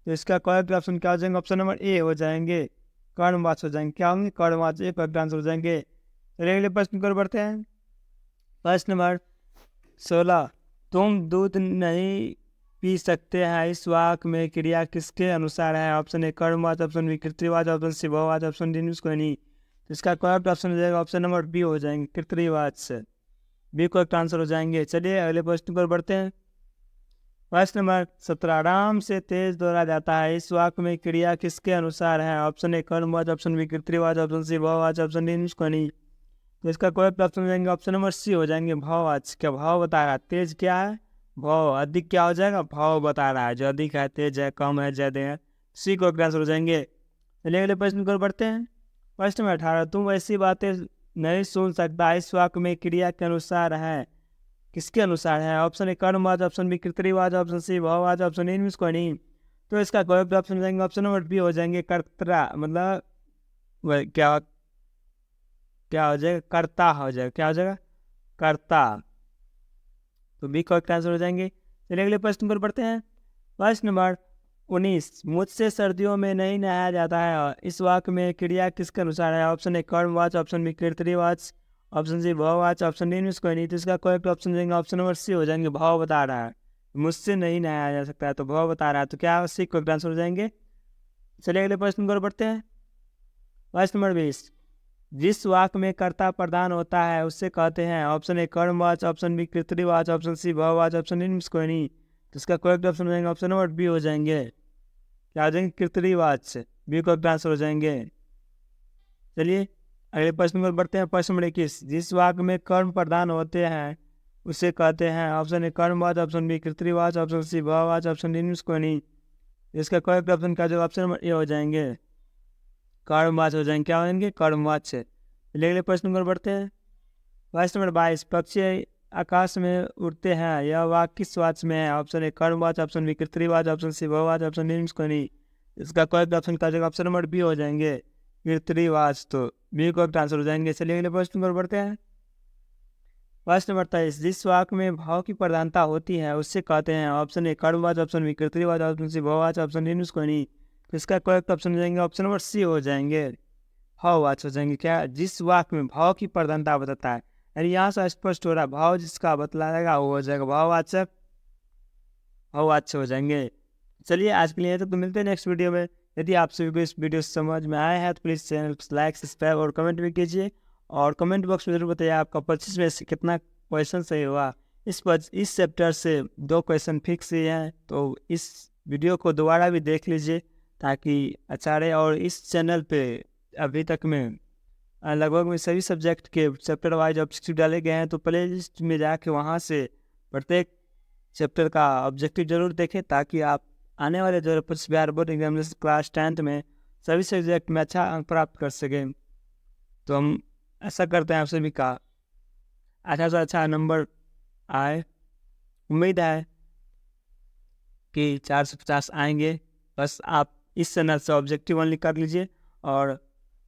तो इसका करेक्ट ऑप्शन क्या हो जाएंगे? ऑप्शन नंबर ए हो जाएंगे, कर्मवाचक हो जाएंगे, क्या होंगे? कर्मवाचक, एक करेक्ट आंसर हो जाएंगे। चलिए अगले प्रश्न की ओर बढ़ते हैं। प्रश्न नंबर 16, तुम दूध नहीं पी सकते हैं, इस वाक्य में क्रिया किसके अनुसार है? ऑप्शन ए कर्मवाचक, ऑप्शन बी कर्तृवाचक, ऑप्शन सी बहुवाचक, ऑप्शन डी कोई नहीं। तो इसका करेक्ट ऑप्शन हो जाएगा ऑप्शन नंबर बी हो जाएंगे, कर्तृवाचक, बी करेक्ट आंसर हो जाएंगे। चलिए अगले प्रश्न पर बढ़ते हैं। प्रश्न नंबर 17, आराम से तेज दौड़ा जाता है, इस वाक्य में क्रिया किसके अनुसार है? ऑप्शन ए कर्मवाचक, ऑप्शन बी कर्तृवाचक, ऑप्शन सी बहुवाचक, ऑप्शन डी कोई नहीं। तो इसका करेक्ट ऑप्शन हो जाएंगे ऑप्शन नंबर सी हो जाएंगे, भाववाचक। क्या भाव बता रहा है? तेज क्या है? भाव। अधिक क्या हो जाएगा? भाव बता रहा है, जो अधिक है, तेज है, कम है, ज्यादा है। सी को आंसर हो जाएंगे। चलिए अगले प्रश्न को बढ़ते हैं। प्रश्न नंबर 18, तुम ऐसी बातें नहीं सुन सकता, इस वाक्य में क्रिया के अनुसार है, किसके अनुसार है? ऑप्शन ए कर्मवाचक, ऑप्शन बी कर्तृवाचक, ऑप्शन सी भाववाचक, ऑप्शन डी कोई नहीं। तो इसका करेक्ट ऑप्शन हो जाएंगे ऑप्शन नंबर बी हो जाएंगे, कर्ता। मतलब क्या क्या हो जाएगा? कर्ता हो जाएगा। क्या हो जाएगा? कर्ता। तो बी करेक्ट आंसर हो जाएंगे। चलिए अगले प्रश्न पर बढ़ते हैं। प्रश्न नंबर 19, मुझसे सर्दियों में नहीं नहाया जाता है, इस वाक्य में क्रिया किसके अनुसार है? ऑप्शन ए कर्मवाचक, ऑप्शन बी कर्तृवाचक, ऑप्शन सी भाववाचक, ऑप्शन डी कोई नहीं। तो इसका करेक्ट ऑप्शन देंगे ऑप्शन नंबर सी हो जाएंगे, भाव बता रहा है, मुझसे नहीं नहाया जा सकता है, तो भाव बता रहा है, तो क्या सी करेक्ट आंसर हो जाएंगे। चलिए अगले प्रश्न पर बढ़ते हैं। प्रश्न नंबर 20, जिस वाक्य में कर्ता प्रधान होता है उसे कहते हैं? ऑप्शन ए कर्मवाचक, ऑप्शन बी कर्तृवाचक, ऑप्शन सी भाववाचक, ऑप्शन डी कोई नहीं। तो इसका करेक्ट ऑप्शन हो जाएंगे ऑप्शन नंबर बी हो जाएंगे, क्या हो जाएंगे? कर्तृवाचक, बी करेक्ट आंसर हो जाएंगे। चलिए अगले प्रश्न पर बढ़ते हैं। प्रश्न नंबर 21, जिस वाक्य में कर्म प्रधान होते हैं उसे कहते हैं? ऑप्शन ए कर्मवाचक, ऑप्शन बी कर्तृवाचक, ऑप्शन सी भाववाचक, ऑप्शन डी कोई नहीं। इसका करेक्ट ऑप्शन क्या होगा? ऑप्शन नंबर ए हो जाएंगे, कर्मवाचक हो जाएंगे। क्या हो जाएंगे? कर्मवाचक। अगले प्रश्न पर बढ़ते हैं। प्रश्न नंबर 22, पक्षी आकाश में उड़ते हैं, यह वाक्य किस वाक्य में है? ऑप्शन ए कर्मवाचक, ऑप्शन बी कर्तृवाचक, ऑप्शन सी बहुवाचक, ऑप्शन डी कोई नहीं। इसका करेक्ट ऑप्शन क्या होगा? ऑप्शन नंबर बी हो जाएंगे, कर्तृवाचक, तो बी करेक्ट आंसर हो जाएंगे। चलिए अगले प्रश्न पर बढ़ते हैं। प्रश्न नंबर 23, जिस वाक्य में भाव की प्रधानता होती है उससे कहते हैं? ऑप्शन ए कर्मवाचक, ऑप्शन बी कर्तृवाचक, ऑप्शन सी बहुवाचक, ऑप्शन डी कोई नहीं। तो इसका करेक्ट ऑप्शन हो जाएंगे ऑप्शन नंबर सी हो जाएंगे, भाववाचक हो जाएंगे। क्या? जिस वाक्य में भाव की प्रधानता बताता है, यानी यहाँ से स्पष्ट हो रहा है भाव जिसका बतलाएगा वो हो जाएगा भाववाचक, भाववाचक हो जाएंगे। चलिए आज के लिए तो मिलते हैं नेक्स्ट वीडियो में। यदि आप सभी को इस वीडियो से समझ में आया है तो प्लीज़ चैनल को लाइक, सब्सक्राइब और कमेंट भी कीजिए, और कमेंट बॉक्स में जरूर बताइए आपका 25 में से कितना क्वेश्चन सही हुआ। इस चैप्टर से 2 क्वेश्चन फिक्स ही हैं, तो इस वीडियो को दोबारा भी देख लीजिए ताकि अच्छा रहे। और इस चैनल पे अभी तक में लगभग में सभी सब्जेक्ट के चैप्टर वाइज ऑब्जेक्टिव डाले गए हैं, तो प्ले लिस्ट में जाके वहाँ से प्रत्येक चैप्टर का ऑब्जेक्टिव जरूर देखें ताकि आप आने वाले 2025 Bihar board examination class 10th में सभी सब्जेक्ट में अच्छा अंक प्राप्त कर सकें। तो हम ऐसा करते हैं आप सभी का अच्छा से अच्छा नंबर आए, उम्मीद है कि 450 आएंगे। बस आप इस चैनल से ऑब्जेक्टिव ओनली कर लीजिए, और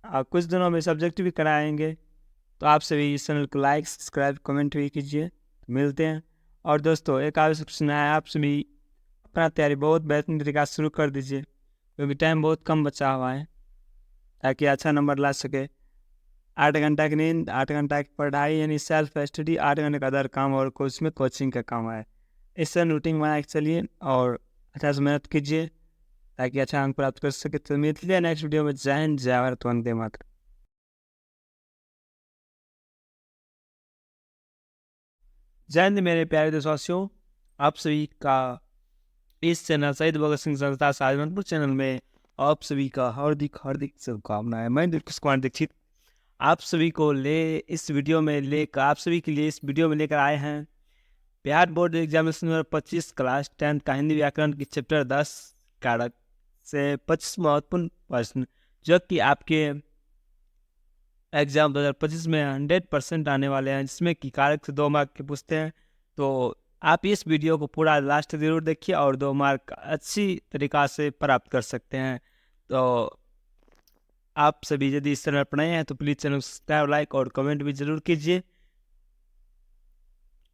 कुछ दिनों में सब्जेक्टिव भी कराएंगे, तो आप सभी इस चैनल को लाइक, सब्सक्राइब, कमेंट भी कीजिए। मिलते हैं। और दोस्तों एक आवश्यक सूचना है, आप सभी अपना तैयारी बहुत बेहतरीन तरीका से शुरू कर दीजिए, क्योंकि टाइम बहुत कम बचा हुआ है, ताकि अच्छा नंबर ला सके। 8 घंटा की नींद, 8 घंटा की पढ़ाई यानी सेल्फ स्टडी, 8 घंटे का अदर काम, और कुछ में कोचिंग का काम है। इससे रूटीन बना के चलिए और अच्छा से मेहनत कीजिए ताकि अच्छा अंक प्राप्त कर सके। तो मिलते हैं नेक्स्ट वीडियो में। जय हिंद, जय भारत, वंदे मातरम। जय हिंद मेरे प्यारे देशवासियों, आप सभी का इस चैनल शहीद भगत सिंह संस्था सहारनपुर चैनल में आप सभी का हार्दिक हार्दिक शुभकामनाएं। मैं दिलकुश कुमार दीक्षित आप सभी को इस वीडियो में लेकर आप सभी के लिए इस वीडियो में लेकर आए हैं बिहार बोर्ड एग्जामिनेशन 2025 क्लास 10 का हिंदी व्याकरण की चैप्टर 10 कारक से 25 महत्वपूर्ण प्रश्न, जो कि आपके एग्जाम 2025 में 100% आने वाले हैं, जिसमें कि कारक से 2 मार्क के पूछते हैं। तो आप इस वीडियो को पूरा लास्ट तक जरूर देखिए और 2 मार्क अच्छी तरीक़ा से प्राप्त कर सकते हैं। तो आप सभी यदि इस चैनल पर नए हैं तो प्लीज़ चैनल को सब्सक्राइब, लाइक और कमेंट भी जरूर कीजिए।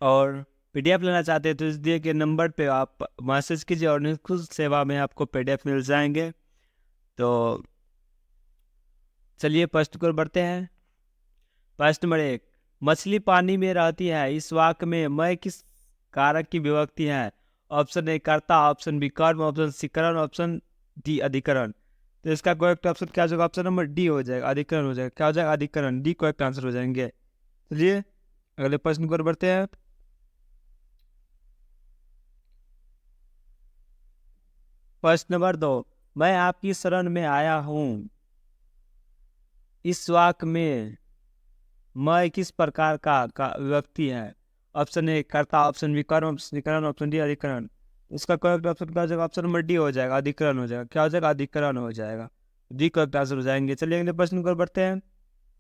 और PDF लेना चाहते हैं तो इस दिए के नंबर पे आप मैसेज कीजिए और निःशुल्क सेवा में आपको PDF मिल जाएंगे। तो चलिए प्रश्न को बढ़ते हैं। प्रश्न नंबर 1, मछली पानी में रहती है, इस वाक्य में मैं किस कारक की विभक्ति है? ऑप्शन ए कर्ता, ऑप्शन बी कर्म, ऑप्शन सी करण, ऑप्शन डी अधिकरण। तो इसका करेक्ट ऑप्शन क्या हो जाएगा? ऑप्शन नंबर डी हो जाएगा, अधिकरण हो जाएगा। क्या हो जाएगा? अधिकरण। डी करेक्ट आंसर हो जाएंगे। चलिए अगले प्रश्न को बढ़ते हैं। प्रश्न नंबर 2, मैं आपकी शरण में आया हूं, इस वाक्य में मैं किस प्रकार का विभक्ति है? ऑप्शन ए कर्ता, ऑप्शन बी कर्म, ऑप्शन सी करण, ऑप्शन डी अधिकरण। इसका करेक्ट ऑप्शन क्या हो जाएगा? ऑप्शन नंबर डी हो जाएगा, अधिकरण हो जाएगा। क्या हो जाएगा? अधिकरण हो जाएगा। डी करेक्ट आंसर हो जाएंगे। चलिए अगले प्रश्न को बढ़ते हैं।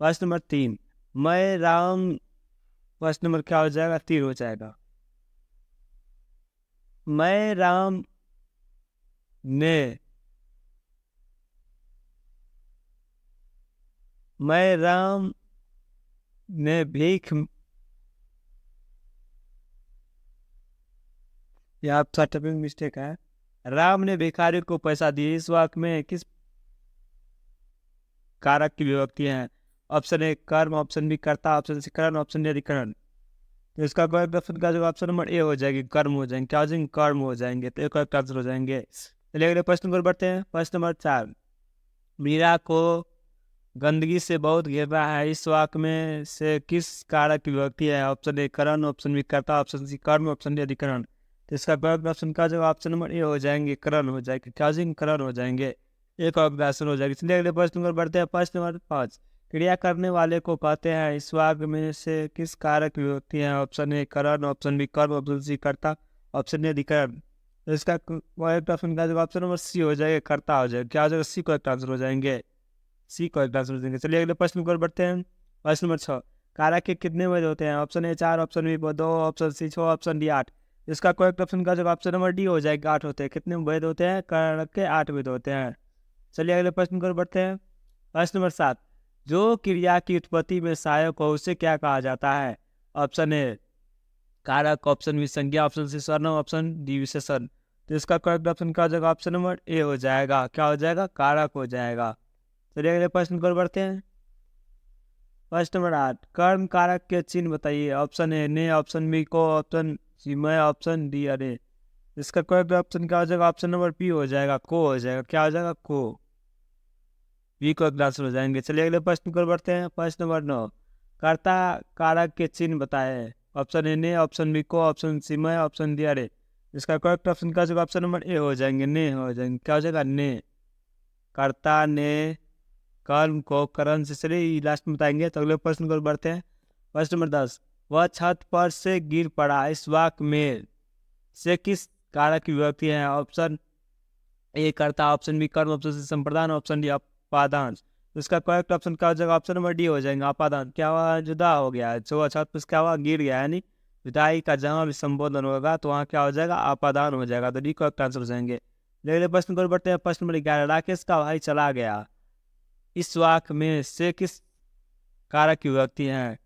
प्रश्न नंबर 3, मैं राम, प्रश्न नंबर क्या हो जाएगा? 3 हो जाएगा। मैं राम ने मैं राम ने भीख, यहाँ थोड़ा टाइपिंग मिस्टेक है। राम ने भिखारी को पैसा दिया, इस वाक्य में किस कारक की विभक्ति है? ऑप्शन ए कर्म, ऑप्शन बी कर्ता, ऑप्शन सी करण, ऑप्शन डी अधिकरण। तो इसका करेक्ट ऑप्शन का जो ऑप्शन नंबर ए हो जाएगी, कर्म हो जाएंगे। क्या हो जाएंगे? कर्म हो जाएंगे। तो एक करेक्ट आंसर हो जाएंगे। चलिए अगले प्रश्न पर बढ़ते हैं। प्रश्न नंबर 4, मीरा को गंदगी से बहुत घेर रहा है, इस वाक्य में से किस कारक की विभक्ति है? ऑप्शन ए करण, ऑप्शन बी कर्ता, ऑप्शन सी कर्म, ऑप्शन डी अधिकरण। तो इसका करेक्ट ऑप्शन का जो ऑप्शन नंबर ए हो जाएंगे, करण हो जाएंगे। क्या हो जाएंगे? करण हो जाएंगे। एक करेक्ट आंसर हो जाएगी। चलिए अगले प्रश्न पर बढ़ते हैं। प्रश्न नंबर 5, क्रिया करने वाले को कहते हैं, इस वाक्य में से किस कारक की विभक्ति है? ऑप्शन ए करण, ऑप्शन बी कर्म, ऑप्शन सी कर्ता, ऑप्शन डी अधिकरण। तो इसका करेक्ट ऑप्शन का जो ऑप्शन नंबर सी हो जाएगा, कर्ता हो जाएगा। क्या हो जाएगा? सी करेक्ट आंसर हो जाएंगे। सी करेक्ट आंसर हो जाएंगे। चलिए अगले प्रश्न पर बढ़ते हैं। प्रश्न नंबर 6, कारक के कितने वजह होते हैं? Option A 4, option B 2, option C 6, option D 8। इसका करेक्ट ऑप्शन का जो ऑप्शन नंबर डी हो जाएगा, 8 होते हैं। कितने वैध होते हैं? कारक के 8 वैध होते हैं। चलिए अगले प्रश्न पर बढ़ते हैं। प्रश्न नंबर 7, जो क्रिया की उत्पत्ति में सहायक हो उसे क्या कहा जाता है? ऑप्शन ए कारक, ऑप्शन बी संज्ञा, ऑप्शन सी सर्वनाम, ऑप्शन डी विशेषण। तो इसका करेक्ट ऑप्शन का जगह ऑप्शन नंबर ए हो जाएगा। क्या हो जाएगा? कारक हो जाएगा। चलिए अगले प्रश्न पर बढ़ते हैं। प्रश्न नंबर 8, कर्म कारक के चिन्ह बताइए। ऑप्शन ए ने, ऑप्शन बी को, ऑप्शन सी मैं, ऑप्शन डी अरे। इसका करेक्ट ऑप्शन क्या हो जाएगा? ऑप्शन नंबर बी हो जाएगा, को हो जाएगा। क्या हो जाएगा? को। बी को आंसर हो जाएंगे। चलिए अगले प्रश्न पर बढ़ते हैं। प्रश्न नंबर 9, कर्ता कारक के चिन्ह बताए। ऑप्शन ए ने, ऑप्शन बी को, ऑप्शन सी मैं, ऑप्शन डी अरे। इसका करेक्ट ऑप्शन का जगह ऑप्शन नंबर ए हो जाएंगे, ने हो जाएंगे। क्या हो जाएगा? ने। कर्ता ने कर्म को करण से, चलिए लास्ट में बताएंगे। तो अगले प्रश्न पर बढ़ते हैं। प्रश्न नंबर 10, वह छत पर से गिर पड़ा, इस वाक्य में से किस कारक की विभक्ति है? ऑप्शन ए कर्ता, ऑप्शन बी कर्म, ऑप्शन सी संप्रदान, ऑप्शन डी अपादान। तो इसका करेक्ट ऑप्शन क्या हो जाएगा? ऑप्शन नंबर डी हो जाएगा, अपादान। क्या हुआ? जुदा हो गया है। जो छत पर क्या हुआ? गिर गया, यानी जुदाई का जहां भी संबोधन होगा तो वहाँ क्या हो जाएगा? अपादान हो जाएगा। तो डी करेक्ट आंसर हो जाएंगे। अगले प्रश्न पर बढ़ते हैं। प्रश्न नंबर 11, राकेश का भाई चला गया, इस वाक्य में से किस कारक की विभक्ति है?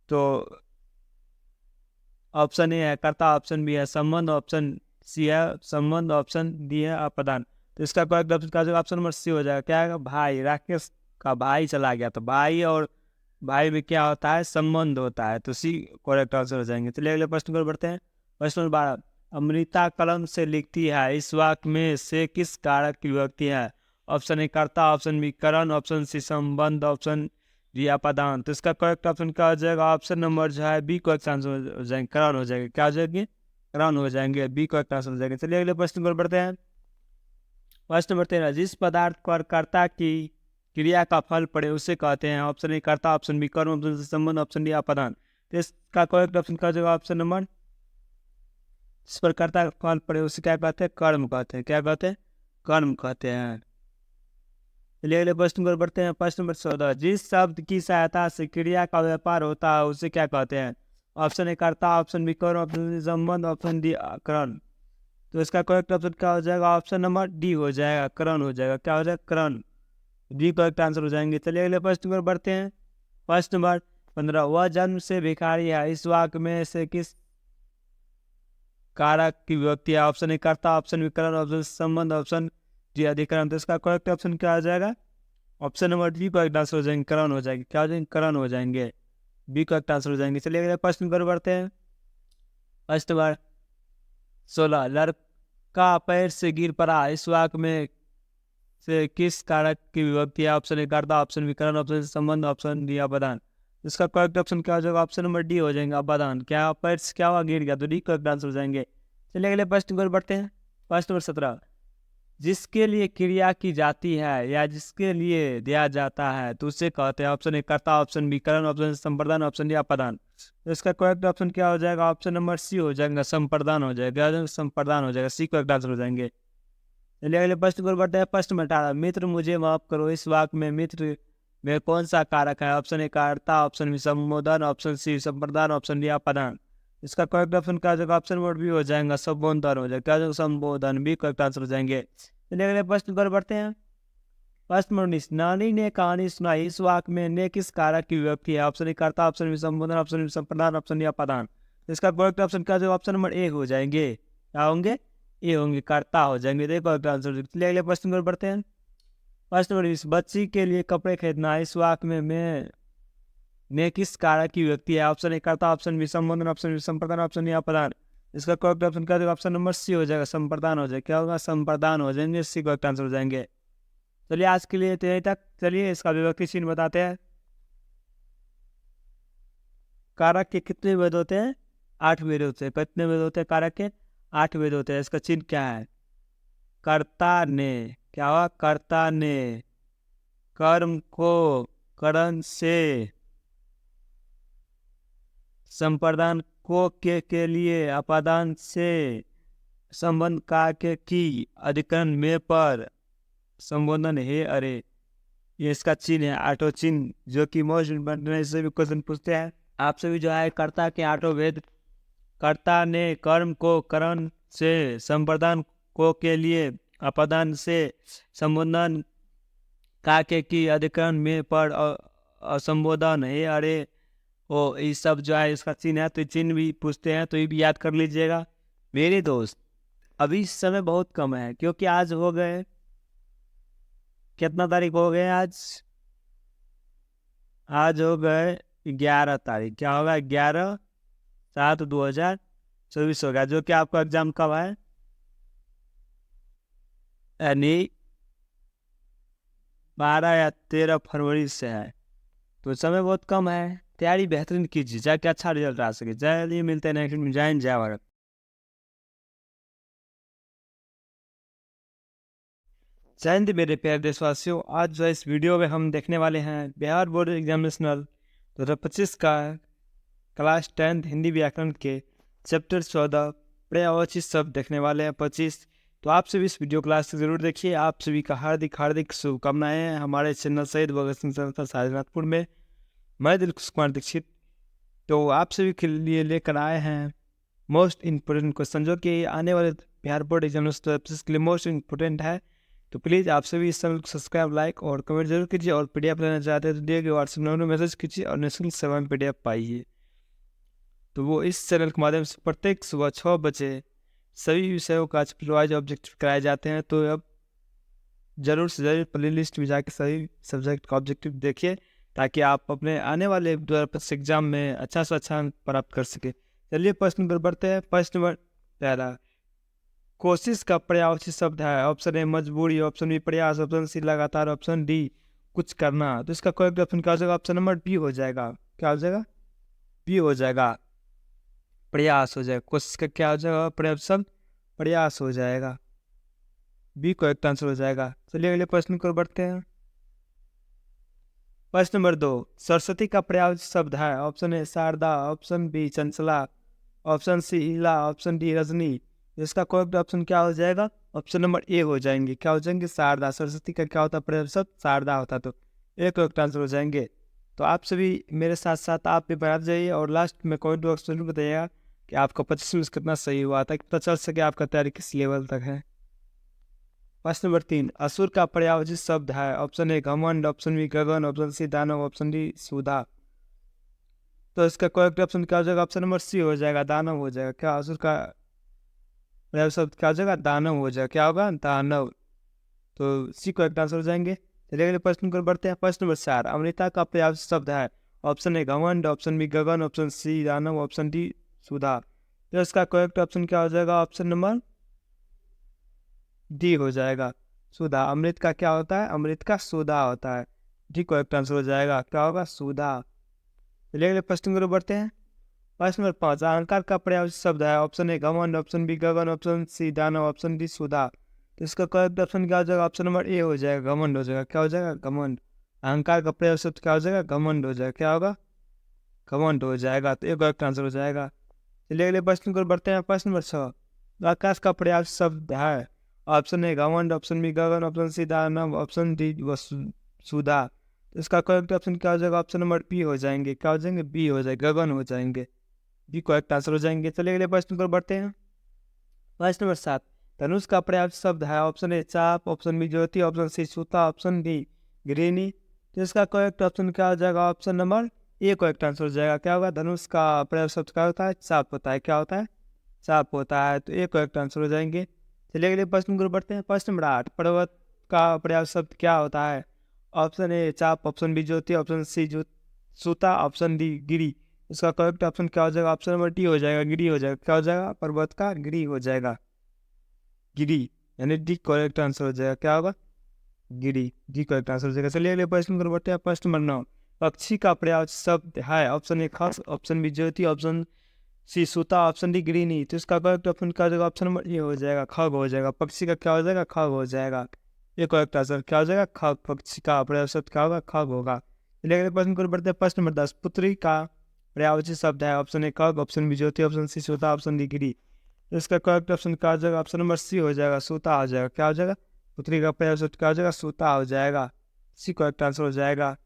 तो ऑप्शन ए है कर्ता, ऑप्शन बी है संबंध, ऑप्शन सी है संबंध, ऑप्शन डी है अप्रदान। तो इसका करेक्ट ऑप्शन का जो ऑप्शन नंबर सी हो जाएगा। क्या है? भाई, राकेश का भाई चला गया। तो भाई और भाई में क्या होता है? संबंध होता है। तो सी करेक्ट आंसर हो जाएंगे। चलिए अगले प्रश्न पर बढ़ते हैं। प्रश्न नंबर 12, अमृता कलम से लिखती है, इस वाक्य में से किस कारक की विभक्ति है? ऑप्शन ए कर्ता, ऑप्शन बी करण, ऑप्शन सी संबंध, ऑप्शन डी अपादान। तो इसका करेक्ट ऑप्शन क्या हो जाएगा? ऑप्शन नंबर जो है बी करेक्ट आंसर हो जाएंगे, करण हो जाएगा। क्या हो जाएंगे? करण हो जाएंगे। बी करेक्ट आंसर हो जाएंगे। चलिए अगले प्रश्न पर बढ़ते हैं। प्रश्न नंबर 13, जिस पदार्थ पर कर्ता की क्रिया का फल पड़े उसे कहते हैं। ऑप्शन ए कर्ता, ऑप्शन बी कर्म, ऑप्शन सी संबंध, ऑप्शन डी अपादान। तो इसका करेक्ट ऑप्शन का जो ऑप्शन नंबर, जिस पर कर्ता का फल पड़े उसे क्या कहते हैं? कर्म कहते हैं। क्या कहते हैं? कर्म कहते हैं। चलिए अगले प्रश्न पर बढ़ते हैं। प्रश्न नंबर 14, जिस शब्द की सहायता से क्रिया का व्यापार होता है उसे क्या कहते हैं? ऑप्शन ए कर्ता, ऑप्शन बी कर्म, ऑप्शन सी संबंध, ऑप्शन डी करण। तो इसका करेक्ट ऑप्शन क्या हो जाएगा? ऑप्शन नंबर डी हो जाएगा, करण हो जाएगा। क्या हो जाएगा? करण। डी करेक्ट आंसर हो जाएंगे। चलिए अगले प्रश्न पर बढ़ते हैं। प्रश्न नंबर 15, वह जन्म से भिखारी है, इस वाक्य में से किस कारक की विभक्ति है? ऑप्शन ए कर्ता, ऑप्शन बी करण, ऑप्शन सी संबंध, ऑप्शन डी अधिकरण। तो इसका करेक्ट ऑप्शन क्या हो जाएगा? Option number B correct answer हो जाएंगे, करण हो जाएंगे। क्या हो जाएंगे? करण हो जाएंगे। बी करेक्ट आंसर हो जाएंगे। चलिए अगले प्रश्न पर बढ़ते हैं। फर्स्ट बार 16 लड़का पैर से गिर पड़ा, इस वाक्य में से किस कारक की विभक्ति है? ऑप्शन ए कर्ता, ऑप्शन बी करण, ऑप्शन सी संबंध, ऑप्शन डी अपादान। इसका करेक्ट ऑप्शन क्या हो जाएगा? ऑप्शन नंबर डी हो जाएगा, अपादान। क्या पैर से क्या हुआ? गिर गया, तो डी करेक्ट आंसर हो जाएंगे। चलिए अगले प्रश्न पर बढ़ते हैं। प्रश्न नंबर 17 जिसके लिए क्रिया की जाती है या जिसके लिए दिया जाता है तो उसे कहते हैं। ऑप्शन ए कर्ता, ऑप्शन बी करण, ऑप्शन संप्रदान, ऑप्शन डी अपादान। तो इसका करेक्ट ऑप्शन क्या हो जाएगा? ऑप्शन नंबर सी हो जाएगा, संप्रदान हो जाएगा। संप्रदान हो जाएगा, सी करेक्ट आंसर हो जाएंगे। चलिए अगले प्रश्न पर बढ़ते हैं। प्रश्न में 18 मित्र मुझे माफ करो, इस वाक्य में मित्र में कौन सा कारक है? ऑप्शन ए कर्ता, ऑप्शन बी संबोधन, ऑप्शन सी संप्रदान, ऑप्शन डी अपादान। इसका करेक्ट ऑप्शन क्या हो जाएगा? ऑप्शन नंबर बी हो जाएगा, संबोधन हो जाएगा। क्या हो जाएगा? संबोधन, बी करेक्ट आंसर हो जाएंगे। चलिए अगले प्रश्न पर बढ़ते हैं। प्रश्न नंबर 19 नानी ने कहानी सुनाई, इस वाक्य में ने किस कारक की विभक्ति है? ऑप्शन ए कर्ता, ऑप्शन बी संबोधन, ऑप्शन बी संप्रदान, ऑप्शन डी अपादान। इसका करेक्ट ऑप्शन क्या हो जाएगा? ऑप्शन नंबर ए हो जाएंगे। क्या होंगे? ए होंगे, कर्ता हो जाएंगे। देखो करेक्ट आंसर। चलिए अगले प्रश्न पर बढ़ते हैं। प्रश्न नंबर 20 बच्ची के लिए कपड़े खरीदना, इस वाक्य में ने किस कारक की विभक्ति है? ऑप्शन ए कर्ता, ऑप्शन बी संबोधन, ऑप्शन बी संप्रदान, ऑप्शन डी अपादान। इसका करेक्ट ऑप्शन क्या होगा? ऑप्शन नंबर सी हो जाएगा, संप्रदान हो जाएगा। क्या होगा? संप्रदान हो जाएंगे, सी करेक्ट आंसर हो जाएंगे। चलिए आज के लिए यहीं तक। चलिए इसका विभक्ति चिन्ह बताते हैं। कारक के कितने भेद होते हैं? 8 भेद होते हैं। कितने भेद होते हैं कारक के? 8 भेद होते हैं। इसका चिन्ह क्या है? कर्ता ने, क्या हुआ? कर्ता ने कर्म को करण से, संप्रदान को के लिए, अपादान से, संबंध का के की, अधिकरण में पर, संबोधन है अरे। ये इसका चिन्ह है, आठों चिन्ह, जो कि मोस्ट इंपॉर्टेंट से भी क्वेश्चन पूछते हैं आपसे भी। जो है कर्ता के 8 भेद। कर्ता ने कर्म को करण से, संप्रदान को के लिए, अपादान से, संबोधन का के की, अधिकरण में पर, संबोधन है अरे। ओ ये सब जो है इसका चिन्ह है। तो चिन्ह भी पूछते हैं तो ये भी याद कर लीजिएगा मेरे दोस्त। अभी समय बहुत कम है क्योंकि आज हो गए, कितना तारीख हो गए आज? आज हो गए 11 तारीख। क्या होगा? 11/7/2024 होगा, जो कि आपका एग्जाम कब है? यानी 12 या 13 फरवरी से है। तो समय बहुत कम है, तैयारी बेहतरीन कीजिए ताकि अच्छा रिजल्ट आ सके। चलिए मिलते हैं नेक्स्ट में। जय हिंद, जय भारत। जय हिंद मेरे प्यारे देशवासियों। आज जो इस वीडियो में हम देखने वाले हैं बिहार बोर्ड एग्जामिनेशनल 2025 का क्लास 10 हिंदी व्याकरण के चैप्टर 14 पर्यायवाची शब्द देखने वाले हैं 25। तो आप सभी इस वीडियो क्लास से जरूर देखिए। आप सभी का हार्दिक हार्दिक शुभकामनाएं हैं हमारे चैनल शहीद भगत सिंह संस्था शाहजहांपुर में। मैं दिलखुश कुमार दीक्षित तो आप सभी के लिए लेकर आए हैं मोस्ट इम्पोर्टेंट क्वेश्चन, जो कि आने वाले बिहार बोर्ड एग्जामिनेशन के लिए मोस्ट इम्पोर्टेंट है। तो प्लीज़ आप सभी इस चैनल को सब्सक्राइब, लाइक और कमेंट जरूर कीजिए। और PDF लेना चाहते हैं तो दिए गए व्हाट्सएप नंबर में मैसेज कीजिए और निःशुल्क सेवा में PDF पाइए। तो वो इस चैनल के माध्यम से प्रत्येक सुबह 6 बजे सभी विषयों का वाइज ऑब्जेक्टिव कराए जाते हैं। तो अब जरूर से जरूर प्ले लिस्ट में जाकर सभी सब्जेक्ट का ऑब्जेक्टिव देखिए ताकि आप अपने आने वाले 2025 एग्जाम में अच्छा से अच्छा अंक प्राप्त कर सके। चलिए प्रश्न नंबर बढ़ते हैं। प्रश्न नंबर 13 कोशिश का पर्यायवाची शब्द है। ऑप्शन ए मजबूरी, ऑप्शन बी प्रयास, ऑप्शन सी लगातार, ऑप्शन डी कुछ करना। तो इसका करेक्ट ऑप्शन क्या हो जाएगा? ऑप्शन नंबर बी हो जाएगा। क्या हो जाएगा? बी हो जाएगा, प्रयास हो जाएगा। कोशिश का क्या हो जाएगा? पर्यायवाची शब्द प्रयास हो जाएगा, बी करेक्ट आंसर हो जाएगा। चलिए अगले प्रश्न को बढ़ते हैं। प्रश्न नंबर 2 सरस्वती का पर्यायवाची शब्द है। ऑप्शन ए शारदा, ऑप्शन बी चंचला, ऑप्शन सी इला, ऑप्शन डी रजनी। इसका करेक्ट ऑप्शन क्या हो जाएगा? ऑप्शन नंबर ए हो जाएंगे। क्या हो जाएंगे? शारदा। सरस्वती का क्या होता है? पर्यायवाची शब्द शारदा होता, तो ए करेक्ट आंसर हो जाएंगे। तो आप सभी मेरे साथ साथ आप भी बढ़ाते जाइए और लास्ट में कमेंट बॉक्स में बताइएगा कि आपका 25 में कितना सही हुआ था, पता चल सके आपका तैयारी किस लेवल तक है। प्रश्न नंबर 3 असुर का पर्यायवाची शब्द है। ऑप्शन ए घमंड, ऑप्शन बी गगन, ऑप्शन सी दानव, ऑप्शन डी सुधा। तो इसका करेक्ट ऑप्शन क्या हो जाएगा? ऑप्शन नंबर सी हो जाएगा, दानव हो जाएगा। क्या असुर का पर्यायवाची शब्द क्या हो जाएगा? दानव हो जाएगा। क्या होगा? दानव। तो सी करेक्ट आंसर हो जाएंगे। चलिए अगले प्रश्न को बढ़ते हैं। प्रश्न नंबर 4, अमृता का पर्यायवाची शब्द है। ऑप्शन ए घमंड, ऑप्शन बी गगन, ऑप्शन सी दानव, ऑप्शन डी सुधा। तो इसका करेक्ट ऑप्शन क्या हो जाएगा? ऑप्शन नंबर डी हो जाएगा, सुधा। अमृत का क्या होता है? अमृत का सुधा होता है। डी करेक्ट आंसर हो जाएगा, क्या होगा? सुधा। चलिए अगले प्रश्न को बढ़ते हैं। प्रश्न नंबर 5, अहंकार का पर्यायवाची शब्द है। ऑप्शन ए घमंड, ऑप्शन बी गगन, ऑप्शन सी दानव, ऑप्शन डी सुधा। तो इसका करेक्ट ऑप्शन क्या हो जाएगा? ऑप्शन नंबर ए हो जाएगा, घमंड हो जाएगा। क्या हो जाएगा? घमंड। अहंकार का पर्यायवाची शब्द क्या हो जाएगा? घमंड हो जाएगा। क्या होगा? घमंड हो जाएगा। तो ये करेक्ट आंसर हो जाएगा। चलिए अगले प्रश्न को बढ़ते हैं। प्रश्न नंबर 6, आकाश का पर्यायवाची शब्द है। ऑप्शन ए घमंड, ऑप्शन बी गगन, ऑप्शन सी दानव, ऑप्शन डी सुधा। तो इसका करेक्ट ऑप्शन क्या हो जाएगा? ऑप्शन नंबर बी हो जाएंगे। क्या हो जाएंगे? बी हो जाएगा, गगन हो जाएंगे। बी करेक्ट आंसर हो जाएंगे। चलिए अगले प्रश्न पर बढ़ते हैं। प्रश्न नंबर 7, धनुष का पर्यायवाची शब्द है। ऑप्शन ए चाप, ऑप्शन बी ज्योति, ऑप्शन सी सूता, ऑप्शन डी गिरनी। तो इसका करेक्ट ऑप्शन क्या हो जाएगा? Option number A correct answer हो जाएगा। क्या होगा? धनुष का पर्यायवाची शब्द क्या होता है? चाप होता है। क्या होता है? चाप होता है। तो ए करेक्ट आंसर हो जाएंगे। चलिए अगले प्रश्न को बढ़ते हैं। प्रश्न नंबर 8, पर्वत का पर्यायवाची शब्द क्या होता है? ऑप्शन ए चाप, ऑप्शन बी ज्योति, ऑप्शन सी सूता, ऑप्शन डी गिरी। इसका करेक्ट ऑप्शन क्या हो जाएगा? ऑप्शन नंबर डी हो जाएगा, गिरी हो जाएगा। क्या हो जाएगा? पर्वत का गिरी हो जाएगा, गिरी, यानी डी करेक्ट आंसर हो जाएगा। क्या होगा? गिरी। डी करेक्ट आंसर हो जाएगा। चलिए अगले प्रश्न को बढ़ते हैं। प्रश्न नंबर 9, पक्षी का पर्यायवाची शब्द है। ऑप्शन ए खस, ऑप्शन बी ज्योति, ऑप्शन सी सूता, ऑप्शन डी गिरी। तो इसका करेक्ट ऑप्शन क्या हो जाएगा? ऑप्शन नंबर ए हो जाएगा, खग हो जाएगा। पक्षी का क्या हो जाएगा? खग हो जाएगा। ये करेक्ट आंसर क्या हो जाएगा? खग। पक्षी का पर्यायवाची शब्द क्या होगा? खग होगा। चलिए अगले प्रश्न को बढ़ते हैं। प्रश्न नंबर 10, पुत्री का पर्यायवाची शब्द है। ऑप्शन ए खग, ऑप्शन बी ज्योति, ऑप्शन सी सूता, ऑप्शन डी गिरी। तो इसका करेक्ट ऑप्शन क्या हो जाएगा? ऑप्शन नंबर सी हो जाएगा, सूता हो जाएगा। क्या हो जाएगा? पुत्री का पर्यायवाची शब्द क्या हो जाएगा? सूता हो जाएगा। सी करेक्ट आंसर हो जाएगा।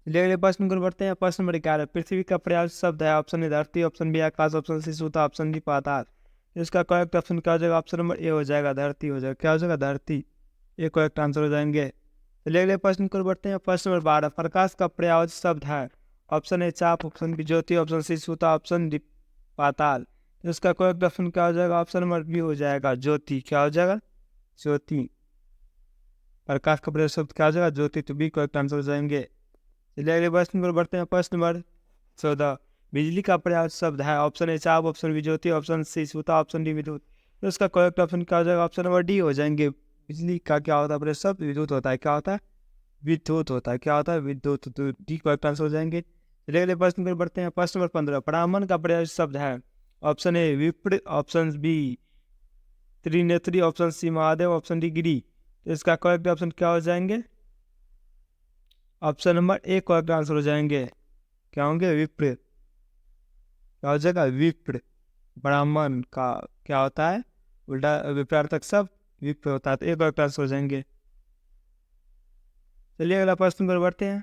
चलिए अगले प्रश्न को बढ़ते हैं। प्रश्न नंबर 11, पृथ्वी का पर्यायवाची शब्द है। ऑप्शन ए धरती, ऑप्शन बी आकाश, ऑप्शन सी सूता, ऑप्शन डी पाताल। इसका करेक्ट ऑप्शन क्या हो जाएगा? ऑप्शन नंबर ए हो जाएगा, धरती हो जाएगा। क्या हो जाएगा? धरती। ये करेक्ट आंसर हो जाएंगे। चलिए अगले प्रश्न को बढ़ते हैं। प्रश्न नंबर 12, प्रकाश का पर्यायवाची शब्द है। ऑप्शन ए चाप, ऑप्शन बी ज्योति, ऑप्शन सी सूता, ऑप्शन डी पाताल। इसका करेक्ट ऑप्शन क्या हो जाएगा? ऑप्शन नंबर बी हो जाएगा, ज्योति। क्या हो जाएगा? ज्योति। प्रकाश का पर्यायवाची शब्द क्या हो जाएगा? ज्योति। तो बी करेक्ट आंसर हो जाएंगे। चलिए अगले प्रश्न पर बढ़ते हैं। प्रश्न नंबर 14, बिजली का पर्यायवाची शब्द है। ऑप्शन ए चाप, ऑप्शन बी ज्योति, ऑप्शन सी सूता, ऑप्शन डी विद्युत। तो इसका करेक्ट ऑप्शन क्या हो जाएगा? ऑप्शन नंबर डी हो जाएंगे। बिजली का क्या होता है? पर्यायवाची शब्द विद्युत होता है। क्या होता है? विद्युत होता है। क्या होता है? विद्युत। तो डी करेक्ट आंसर हो जाएंगे। चलिए अगले प्रश्न पर बढ़ते हैं। प्रश्न नंबर 15, ब्राह्मण का पर्यायवाची शब्द है। ऑप्शन ए विप्र, ऑप्शन बी त्रिनेत्री, ऑप्शन सी महादेव, ऑप्शन डी गिरी। तो इसका करेक्ट ऑप्शन क्या हो जाएंगे? Option number A correct answer हो जाएंगे। क्या होंगे? विप्र। क्या हो जाएगा? विप्र। ब्राह्मण का क्या होता है? उल्टा विपरीतार्थक शब्द विप्र होता है। तो ए करेक्ट आंसर हो जाएंगे। चलिए अगला प्रश्न पर बढ़ते हैं।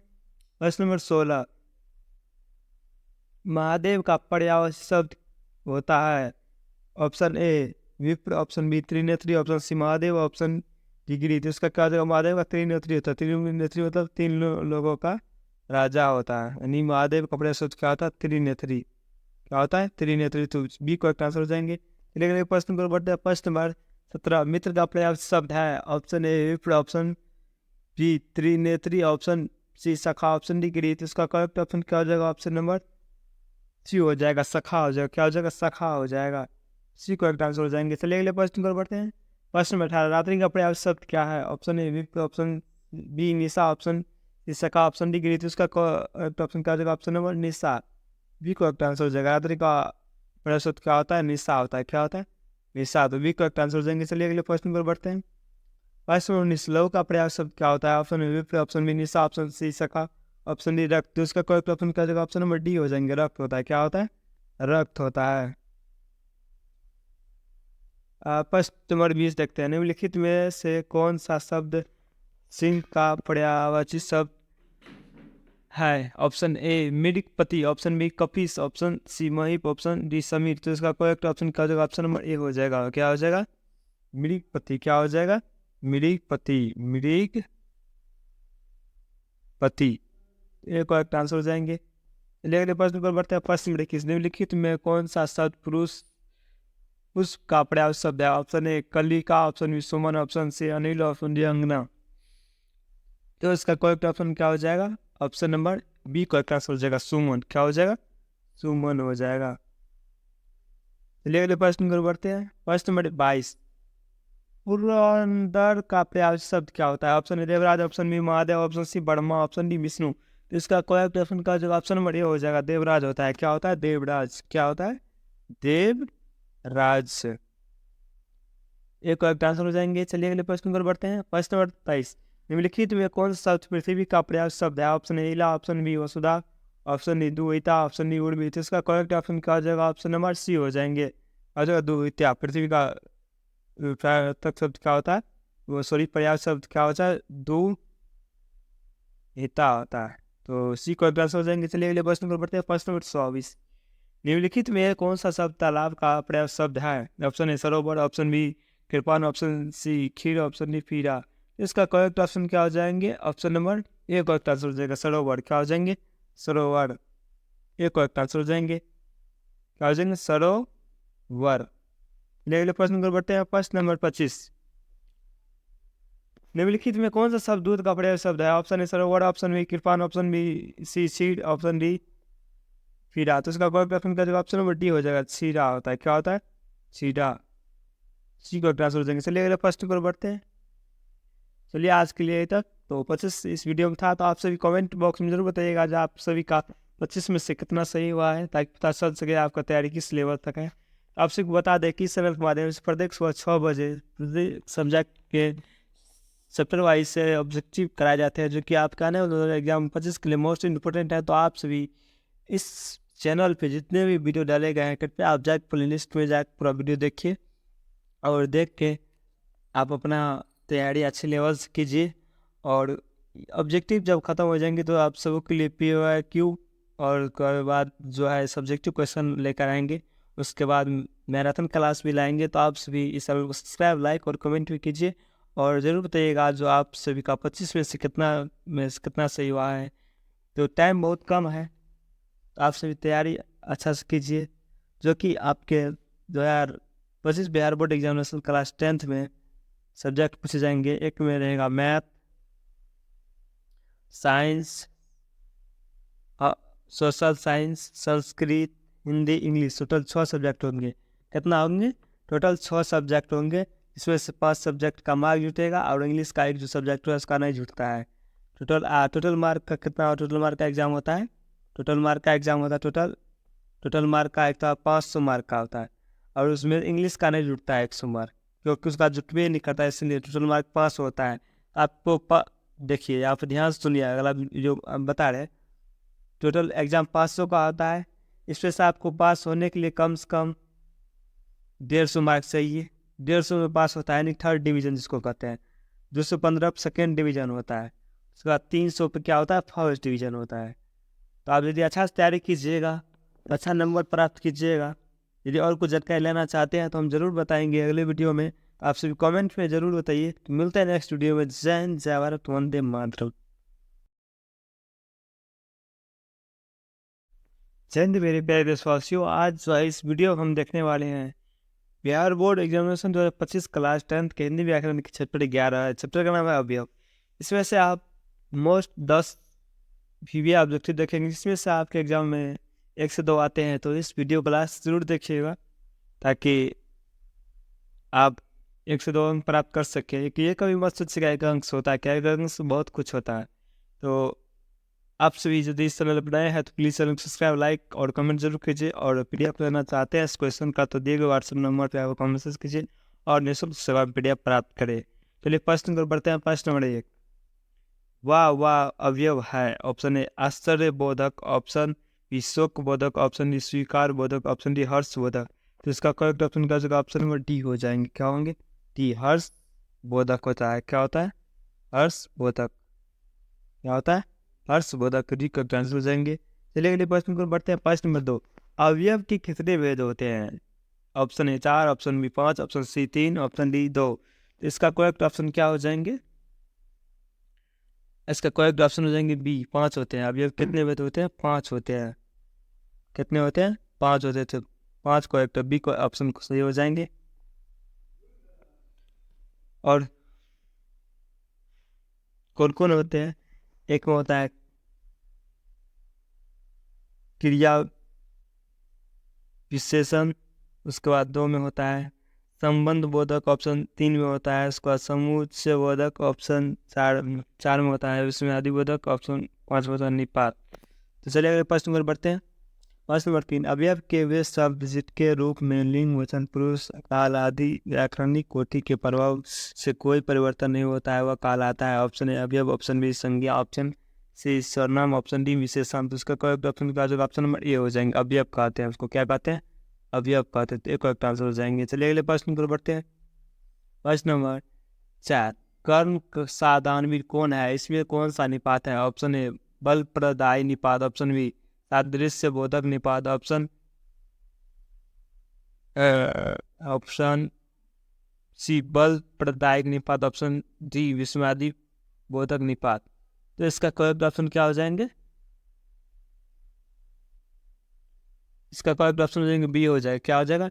प्रश्न नंबर 16, महादेव का पर्यायवाची शब्द होता है। ऑप्शन ए विप्र, ऑप्शन बी त्रिनेत्री, ऑप्शन सी महादेव, ऑप्शन डी गिरी। तो इसका क्या हो जाएगा? महादेव का त्रिनेत्री होता है। त्रिनेत्री मतलब तीन लोगों का राजा होता है, यानी महादेव का पर्यायवाची शब्द क्या होता है? त्रिनेत्री। क्या होता है? त्रिनेत्री। तो बी करेक्ट आंसर हो जाएंगे। चलिए अगले प्रश्न पर बढ़ते हैं। प्रश्न नंबर 17, मित्र का पर्यायवाची शब्द है। ऑप्शन ए विप्र, ऑप्शन बी त्रिनेत्री, ऑप्शन सी सखा, ऑप्शन डी गिरी। तो इसका करेक्ट ऑप्शन क्या हो जाएगा? ऑप्शन नंबर सी हो जाएगा, सखा हो जाएगा। क्या हो जाएगा? सखा हो जाएगा। सी करेक्ट आंसर हो जाएंगे। चलिए अगले प्रश्न पर बढ़ते हैं। प्रश्न नंबर 18, रात्रि का पर्यायवाची शब्द क्या है? ऑप्शन ए विप्र, ऑप्शन बी निशा, ऑप्शन सी सखा, ऑप्शन डी गिरी। तो इसका करेक्ट ऑप्शन क्या हो जाएगा? ऑप्शन नंबर निशा। बी करेक्ट आंसर हो जाएगा। रात्रि का पर्यायवाची शब्द क्या होता है? निशा होता है। क्या होता है? निशा। तो बी करेक्ट आंसर हो जाएंगे। चलिए अगले प्रश्न पर बढ़ते हैं। प्रश्न नंबर 19, लव का पर्यायवाची शब्द क्या होता है? ऑप्शन ए विप्र, ऑप्शन बी निशा, ऑप्शन सी सखा, ऑप्शन डी रक्त। तो इसका करेक्ट ऑप्शन क्या हो जाएगा? ऑप्शन नंबर डी हो जाएंगे, रक्त होता है। क्या होता है? रक्त होता है। प्रश्न नंबर 20 देखते हैं। निम्नलिखित में से कौन सा शब्द सिंह का पर्यायवाची शब्द है? ऑप्शन ए मृगपति, ऑप्शन बी कपिस, ऑप्शन सी महीप, ऑप्शन डी समीर। तो इसका करेक्ट ऑप्शन क्या हो जाएगा? ऑप्शन नंबर ए हो जाएगा। क्या हो जाएगा? मृगपति। क्या हो जाएगा? मृगपति। मृगपति। ये करेक्ट आंसर हो जाएंगे। चलिए अगले प्रश्न पर बढ़ते हैं। प्रश्न नंबर 21, निम्नलिखित में कौन सा शब्द पुरुष पुष्प का पर्यायवाची शब्द है? ऑप्शन ए कलिका, ऑप्शन बी सुमन, ऑप्शन सी अनिल, ऑप्शन डी अंगना। तो इसका करेक्ट ऑप्शन क्या हो जाएगा? Option number B correct answer हो जाएगा, सुमन। क्या हो जाएगा? सुमन हो जाएगा। चलिए अगले प्रश्न की ओर बढ़ते हैं। प्रश्न नंबर 22, पुरंदर का पर्यायवाची शब्द क्या होता है? ऑप्शन ए देवराज, ऑप्शन बी महादेव, ऑप्शन सी वर्मा, ऑप्शन डी विष्णु। तो इसका करेक्ट ऑप्शन का जो ऑप्शन नंबर ए हो जाएगा, देवराज होता है। क्या होता है? देवराज। क्या होता है? देवराज। एक करेक्ट आंसर हो जाएंगे। चलिए अगले प्रश्न की ओर बढ़ते हैं। प्रश्न नंबर 23, निम्नलिखित में कौन सा शब्द पृथ्वी का पर्यायवाची शब्द है? ऑप्शन ए इला, ऑप्शन बी वसुधा, ऑप्शन डी दुहिता, ऑप्शन डी उर्मी। तो इसका करेक्ट ऑप्शन क्या हो जाएगा? ऑप्शन नंबर सी हो जाएंगे, आ जाएगा दुहिता। पृथ्वी का तक शब्द क्या होता है? वो सॉरी पर्यायवाची शब्द क्या होता है? दुहिता होता है। तो सी करेक्ट आंसर हो जाएंगे। चलिए अगले प्रश्न को बढ़ते हैं। प्रश्न नंबर 24, निम्नलिखित में कौन सा शब्द तालाब का पर्यायवाची शब्द है? ऑप्शन ए सरोवर, ऑप्शन बी कृपान, ऑप्शन सी खीर, ऑप्शन डी पीरा। इसका करेक्ट ऑप्शन क्या हो जाएंगे? Option number A correct answer हो जाएगा, सरोवर। क्या हो जाएंगे? सरोवर। ए करेक्ट आंसर हो जाएंगे। क्या हो जाएंगे? सरोवर। अगले प्रश्न को बढ़ते हैं। प्रश्न नंबर 25, निम्नलिखित में कौन सा शब्द दूध का पर्यायवाची शब्द है? ऑप्शन ए सरोवर, ऑप्शन बी कृपान, ऑप्शन बी सी सीड, ऑप्शन डी फीडा। तो इसका करेक्ट ऑप्शन का जो ऑप्शन नंबर डी हो जाएगा, सीडा होता है। क्या होता है? सीडा। सी को ट्रांसफर हो जाएंगे। चलिए अगले प्रश्न पर बढ़ते हैं। चलिए आज के लिए तक तो 25 इस वीडियो में था। तो आप सभी कमेंट बॉक्स में जरूर बताइएगा आज आप सभी का 25 में से कितना सही हुआ है, ताकि पता चल सके आपका तैयारी किस लेवल तक है। आप सबको बता दें कि इस चैनल के माध्यम से प्रत्येक सुबह 6 बजे सब्जेक्ट के चैप्टर वाइज से ऑब्जेक्टिव कराए जाते हैं, जो कि आपका ना एग्जाम 25 के लिए मोस्ट इंपॉर्टेंट है। तो आप सभी इस चैनल पे जितने भी वीडियो डाले गए हैं कृपया आप जाकर प्ले लिस्ट में जाकर पूरा वीडियो देखिए, और देख के आप अपना तैयारी अच्छे लेवल से कीजिए। और ऑब्जेक्टिव जब ख़त्म हो जाएंगे तो आप सबों के लिए PYQ और उसके बाद जो है सब्जेक्टिव क्वेश्चन लेकर आएंगे। उसके बाद मैराथन क्लास भी लाएंगे। तो आप सभी इस चैनल को सब्सक्राइब, लाइक और कमेंट भी कीजिए, और ज़रूर बताइएगा जो आप सभी का 25 में से कितना सही हुआ है। तो टाइम बहुत कम है, तो आप सभी तैयारी अच्छा से कीजिए, जो कि आपके 2025 Bihar board examination class 10th में सब्जेक्ट पूछे जाएंगे। एक में रहेगा math, science, social science, Sanskrit, Hindi, English. Total 6 subject होंगे। कितना होंगे? टोटल 6 सब्जेक्ट होंगे। इसमें से 5 सब्जेक्ट का मार्क जुटेगा, और इंग्लिश का एक जो सब्जेक्ट है उसका नहीं जुटता है। टोटल मार्क का कितना? टोटल मार्क का एग्जाम होता है, टोटल मार्क का एग्जाम होता है टोटल मार्क का एक तो 500 मार्क का होता है, और उसमें इंग्लिश का नहीं जुटता है 100 मार्क, क्योंकि उसका जुटवे नहीं करता है, इसलिए टोटल मार्क 500 होता है। आपको देखिए, यहाँ पर ध्यान से सुनिए, अगला जो हम बता रहे हैं, टोटल एग्जाम 500 का होता है। इसमें से आपको पास होने के लिए कम से कम 150 मार्क्स चाहिए। 150 में पास होता है, यानी थर्ड डिवीजन जिसको कहते हैं। 215 पर सेकेंड डिवीजन होता है। उसके बाद 300 पे क्या होता है? फर्स्ट डिवीजन होता है। तो आप यदि अच्छा से तैयारी कीजिएगा तो अच्छा नंबर प्राप्त कीजिएगा। यदि और कुछ जानकारी लेना चाहते हैं तो हम ज़रूर बताएंगे अगले वीडियो में। आप सभी कमेंट में ज़रूर बताइए। तो मिलते हैं नेक्स्ट वीडियो में। जय हिंद, जय भारत, वंदे मातरम। जय हिंद मेरे प्यारे देशवासियों। आज जो है इस वीडियो हम देखने वाले हैं Bihar board examination 2025 class 10th के हिंदी व्याकरण की चैप्टर 11 है। चैप्टर का नाम है अवयव। इसमें से आप मोस्ट 10 VBA ऑब्जेक्टिव देखेंगे, जिसमें से आपके एग्जाम में 1 से 2 आते हैं। तो इस वीडियो क्लास ज़रूर देखिएगा, ताकि आप 1 से 2 अंक प्राप्त कर सकें। कि ये कभी मत सोचिएगा एक अंक से होता है, क्या एक अंक से बहुत कुछ होता है। तो आप सभी यदि इस चैनल पर नए हैं तो प्लीज़ चैनल को सब्सक्राइब, लाइक और कमेंट जरूर कीजिए। और PDF लेना चाहते हैं इस क्वेश्चन का तो दिए गए व्हाट्सएप नंबर पर आपको मैसेज कीजिए और निःशुल्क सेवा PDF प्राप्त करें। चलिए प्रश्न को बढ़ते हैं। प्रश्न नंबर 1, वाह वाह अवयव है? ऑप्शन ए आश्चर्य बोधक, ऑप्शन बी शोक बोधक, ऑप्शन डी स्वीकार बोधक, ऑप्शन डी हर्ष बोधक। तो इसका करेक्ट ऑप्शन का जगह ऑप्शन नंबर डी हो जाएंगे। क्या होंगे? डी, हर्ष बोधक होता है। क्या होता है? हर्ष बोधक। क्या होता है? हर्ष बोधक। डी का आंसर हो जाएंगे। चलिए अगले प्रश्न को बढ़ते हैं। प्रश्न नंबर 2, अवयव के कितने भेद होते हैं? Option A 4, option B 5, option C 3, option D 2। तो इसका करेक्ट ऑप्शन क्या हो जाएंगे? इसका करेक्ट ऑप्शन हो जाएंगे बी, 5 होते हैं। अवयव कितने भेद होते हैं? 5 होते हैं। कितने होते हैं? 5 होते थे। 5 करेक्ट, बी को ऑप्शन को सही हो जाएंगे। और कौन कौन होते हैं? एक में होता है क्रिया विशेषण, उसके बाद 2 में होता है संबंध बोधक, ऑप्शन 3 में होता है उसके बाद समुच्चय बोधक, ऑप्शन 4 में होता है विस्मयादि बोधक, ऑप्शन 5 में होता है निपात। तो चलिए अगले प्रश्न पर बढ़ते हैं। प्रश्न नंबर 3, अवयव के वे शब्द जिनके रूप में लिंग, वचन, पुरुष, काल आदि व्याकरणिक कोटि के प्रभाव से कोई परिवर्तन नहीं होता है वह कहलाता है। ऑप्शन ए अवयव, ऑप्शन बी संज्ञा, ऑप्शन सी सर्वनाम, ऑप्शन डी विशेषण। तो इसका करेक्ट ऑप्शन का जो ऑप्शन नंबर ए हो जाएंगे, अवयव कहते हैं उसको। क्या कहते हैं? अवयव कहते हैं। तो एक करेक्ट आंसर हो जाएंगे। चलिए अगले प्रश्न पर बढ़ते हैं। प्रश्न नंबर 4, कर्म साधानवीर कौन है? इसमें कौन सा निपात है? ऑप्शन ए बल प्रदायी निपात, ऑप्शन बी सादृश्य बोधक निपात, ऑप्शन सी बल प्रदायक निपात, ऑप्शन डी विस्मयादि बोधक निपात। तो इसका करेक्ट ऑप्शन क्या हो जाएंगे? इसका करेक्ट ऑप्शन हो जाएंगे बी हो जाएगा। क्या हो जाएगा?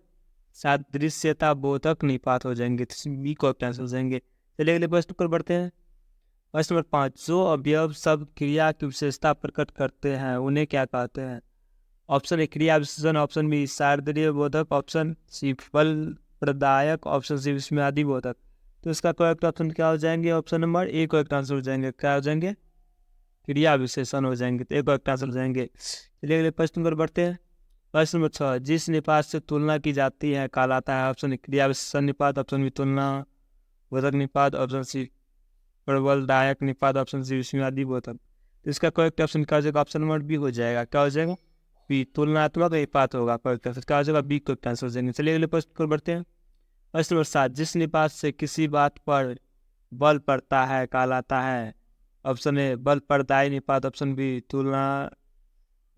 सादृश्यता बोधक निपात हो जाएंगे। तो बी करेक्ट आंसर हो जाएंगे। चलिए अगले प्रश्न पर बढ़ते हैं। प्रश्न नंबर 5, जो अवयव सब क्रिया की विशेषता प्रकट करते हैं उन्हें क्या कहते हैं? ऑप्शन ए क्रिया विशेषण, ऑप्शन बी सादृश्य बोधक, ऑप्शन सी फल प्रदायक, ऑप्शन सी विस्मयादि बोधक। तो इसका करेक्ट ऑप्शन क्या हो जाएंगे? Option number A correct answer हो जाएंगे। क्या हो जाएंगे? क्रिया विशेषण हो जाएंगे। तो एक करेक्ट आंसर हो जाएंगे। चलिए अगले प्रश्न पर बढ़ते हैं। प्रश्न नंबर 6, जिस निपात से तुलना की जाती है कहलाता है? ऑप्शन ए क्रिया विशेषण निपात, ऑप्शन बी तुलना बोधक निपात, ऑप्शन सी प्रबलदायक निपात, ऑप्शन सी विस्मयादि बोधक। तो इसका करेक्ट ऑप्शन क्या हो जाएगा? ऑप्शन नंबर बी हो जाएगा। क्या हो जाएगा? बी तुलनात्मक निपात होगा। करेक्ट आंसर क्या हो जाएगा? बी करेक्ट आंसर हो जाएंगे। चलिए अगले प्रश्न पर बढ़ते हैं। प्रश्न नंबर 7, जिस निपात से किसी बात पर बल पड़ता है कहलाता है? ऑप्शन ए बल प्रदायी निपात, ऑप्शन बी तुलना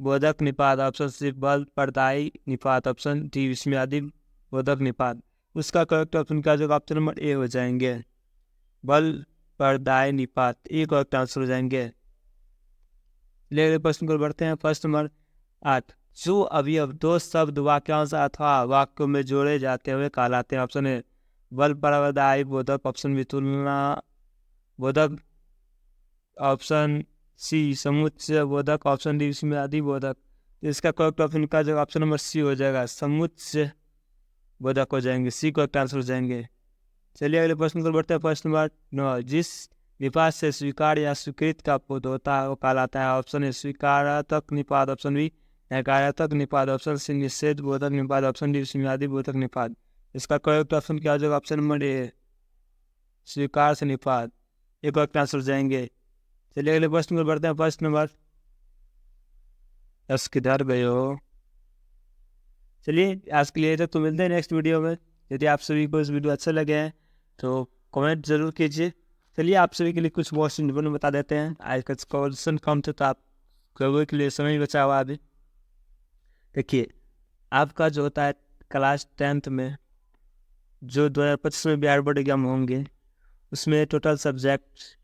बोधक निपात, ऑप्शन सी बल प्रदायी निपात, ऑप्शन डी विस्मयादि बोधक निपात। उसका करेक्ट ऑप्शन क्या हो जाएगा? ऑप्शन नंबर ए हो जाएंगे, बल प्रदायी निपात। ए करेक्ट आंसर हो जाएंगे। अगले प्रश्न को बढ़ते हैं। प्रश्न नंबर 8, जो अवयव दो शब्द वाक्यांश अथवा वाक्यों में जोड़े जाते हुए कहलाते हैं? ऑप्शन ए बल प्रदायी बोधक, ऑप्शन बी तुलना बोधक, ऑप्शन सी समुच्चय बोधक, ऑप्शन डी विस्मयादि बोधक। तो इसका करेक्ट ऑप्शन का जो ऑप्शन नंबर सी हो जाएगा, समुच्चय बोधक हो जाएंगे। सी करेक्ट आंसर हो जाएंगे। चलिए अगले प्रश्न को बढ़ते हैं। प्रश्न नंबर 9, जिस निपात से स्वीकार या स्वीकृत का बोध होता है वो कहलाता है? ऑप्शन ए स्वीकारात्मक निपात, ऑप्शन बी नकारात्मक निपात, ऑप्शन सी निषेध बोधक निपात, ऑप्शन डी विस्मयादि बोधक निपात। इसका करेक्ट ऑप्शन क्या हो जाएगा? ऑप्शन नंबर ए स्वीकार से निपात। ये करेक्ट आंसर हो जाएंगे। चलिए अगले प्रश्न को बढ़ते हैं। प्रश्न नंबर 10, किधर गए हो? चलिए आज के लिए तो मिलते हैं नेक्स्ट वीडियो में। यदि आप सभी को इस वीडियो अच्छा लगे हैं तो कमेंट जरूर कीजिए। चलिए आप सभी के लिए कुछ बहुत सिंपल बता देते हैं। आज का क्वेश्चन कम थे तो आप लोगों के लिए समय बचा हुआ अभी। देखिए आपका जो होता है क्लास 10th में जो 2025 में बिहार बोर्ड एग्जाम होंगे उसमें टोटल सब्जेक्ट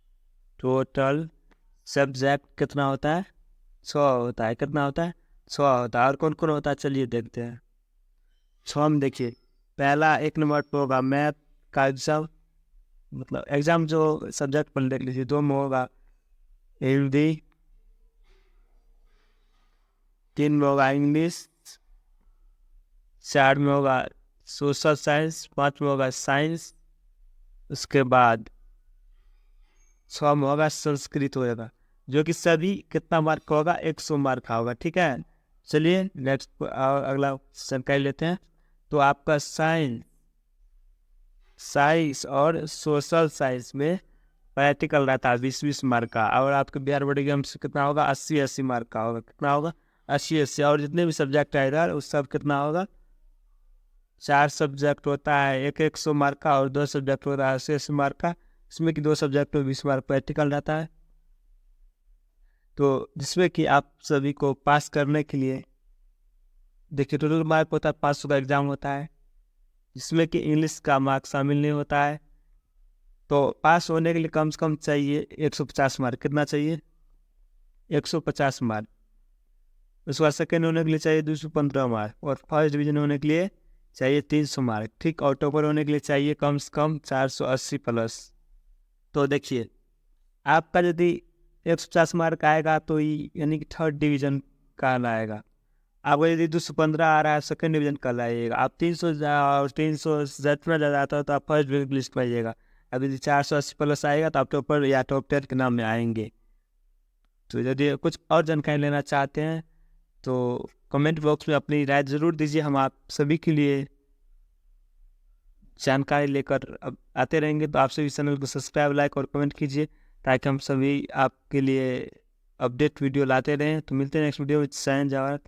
कितना होता है? 6 होता है। कितना होता है? 6 होता है। और कौन कौन होता है चलिए देखते हैं। 6 में देखिए पहला 1 नंबर पर होगा मैथ का एग्जाम, मतलब एग्जाम जो सब्जेक्ट पर देख लीजिए। 2 में होगा हिंदी, 3 में होगा इंग्लिश, 4 में होगा सोशल साइंस, 5 में होगा साइंस, उसके बाद 6 में होगा संस्कृत होगा, जो कि सभी कितना मार्क का होगा? 100 मार्क का होगा। ठीक है, चलिए नेक्स्ट अगला क्वेश्चन कर लेते हैं। तो आपका साइंस और सोशल साइंस में प्रैक्टिकल रहता है 20-20 मार्क का, और आपके बिहार बोर्ड एग्जाम से कितना होगा? 80-80 मार्क का होगा। कितना होगा? 80-80। और जितने भी सब्जेक्ट है इधर उस सब कितना होगा? 4 सब्जेक्ट होता है, 100 मार्क का, और 2 सब्जेक्ट होता है 80-80 मार्क का। इसमें कि 2 सब्जेक्ट में 20 मार्क प्रैक्टिकल रहता है। तो जिसमें कि आप सभी को पास करने के लिए देखिए टोटल मार्क होता है 500 का एग्जाम होता है, जिसमें कि इंग्लिश का मार्क शामिल नहीं होता है। तो पास होने के लिए कम से कम चाहिए 150 मार्क। कितना चाहिए? 150 मार्क। उसके बाद सेकेंड होने के लिए चाहिए 215 मार्क, और फर्स्ट डिवीजन होने के लिए चाहिए 300 मार्क। ठीक, और टॉपर होने के लिए चाहिए कम से कम 480 प्लस। तो देखिए आपका यदि 150 मार्क आएगा तो यानी कि थर्ड डिवीज़न कहलाएगा। आपको यदि 215 आ रहा है सेकंड डिवीज़न कहलाइएगा। आप 300 जितना ज़्यादा आता है तो आप फर्स्ट लिस्ट में आइएगा। अब यदि 480 प्लस आएगा तो आप टॉपर या टॉप 10 के नाम में आएंगे। तो यदि कुछ और जानकारी लेना चाहते हैं तो कमेंट बॉक्स में अपनी राय ज़रूर दीजिए। हम आप सभी के लिए जानकारी लेकर अब आते रहेंगे। तो आप सभी चैनल को सब्सक्राइब, लाइक और कमेंट कीजिए ताकि हम सभी आपके लिए अपडेट वीडियो लाते रहें। तो मिलते हैं नेक्स्ट वीडियो में। जय हिंद, जय भारत।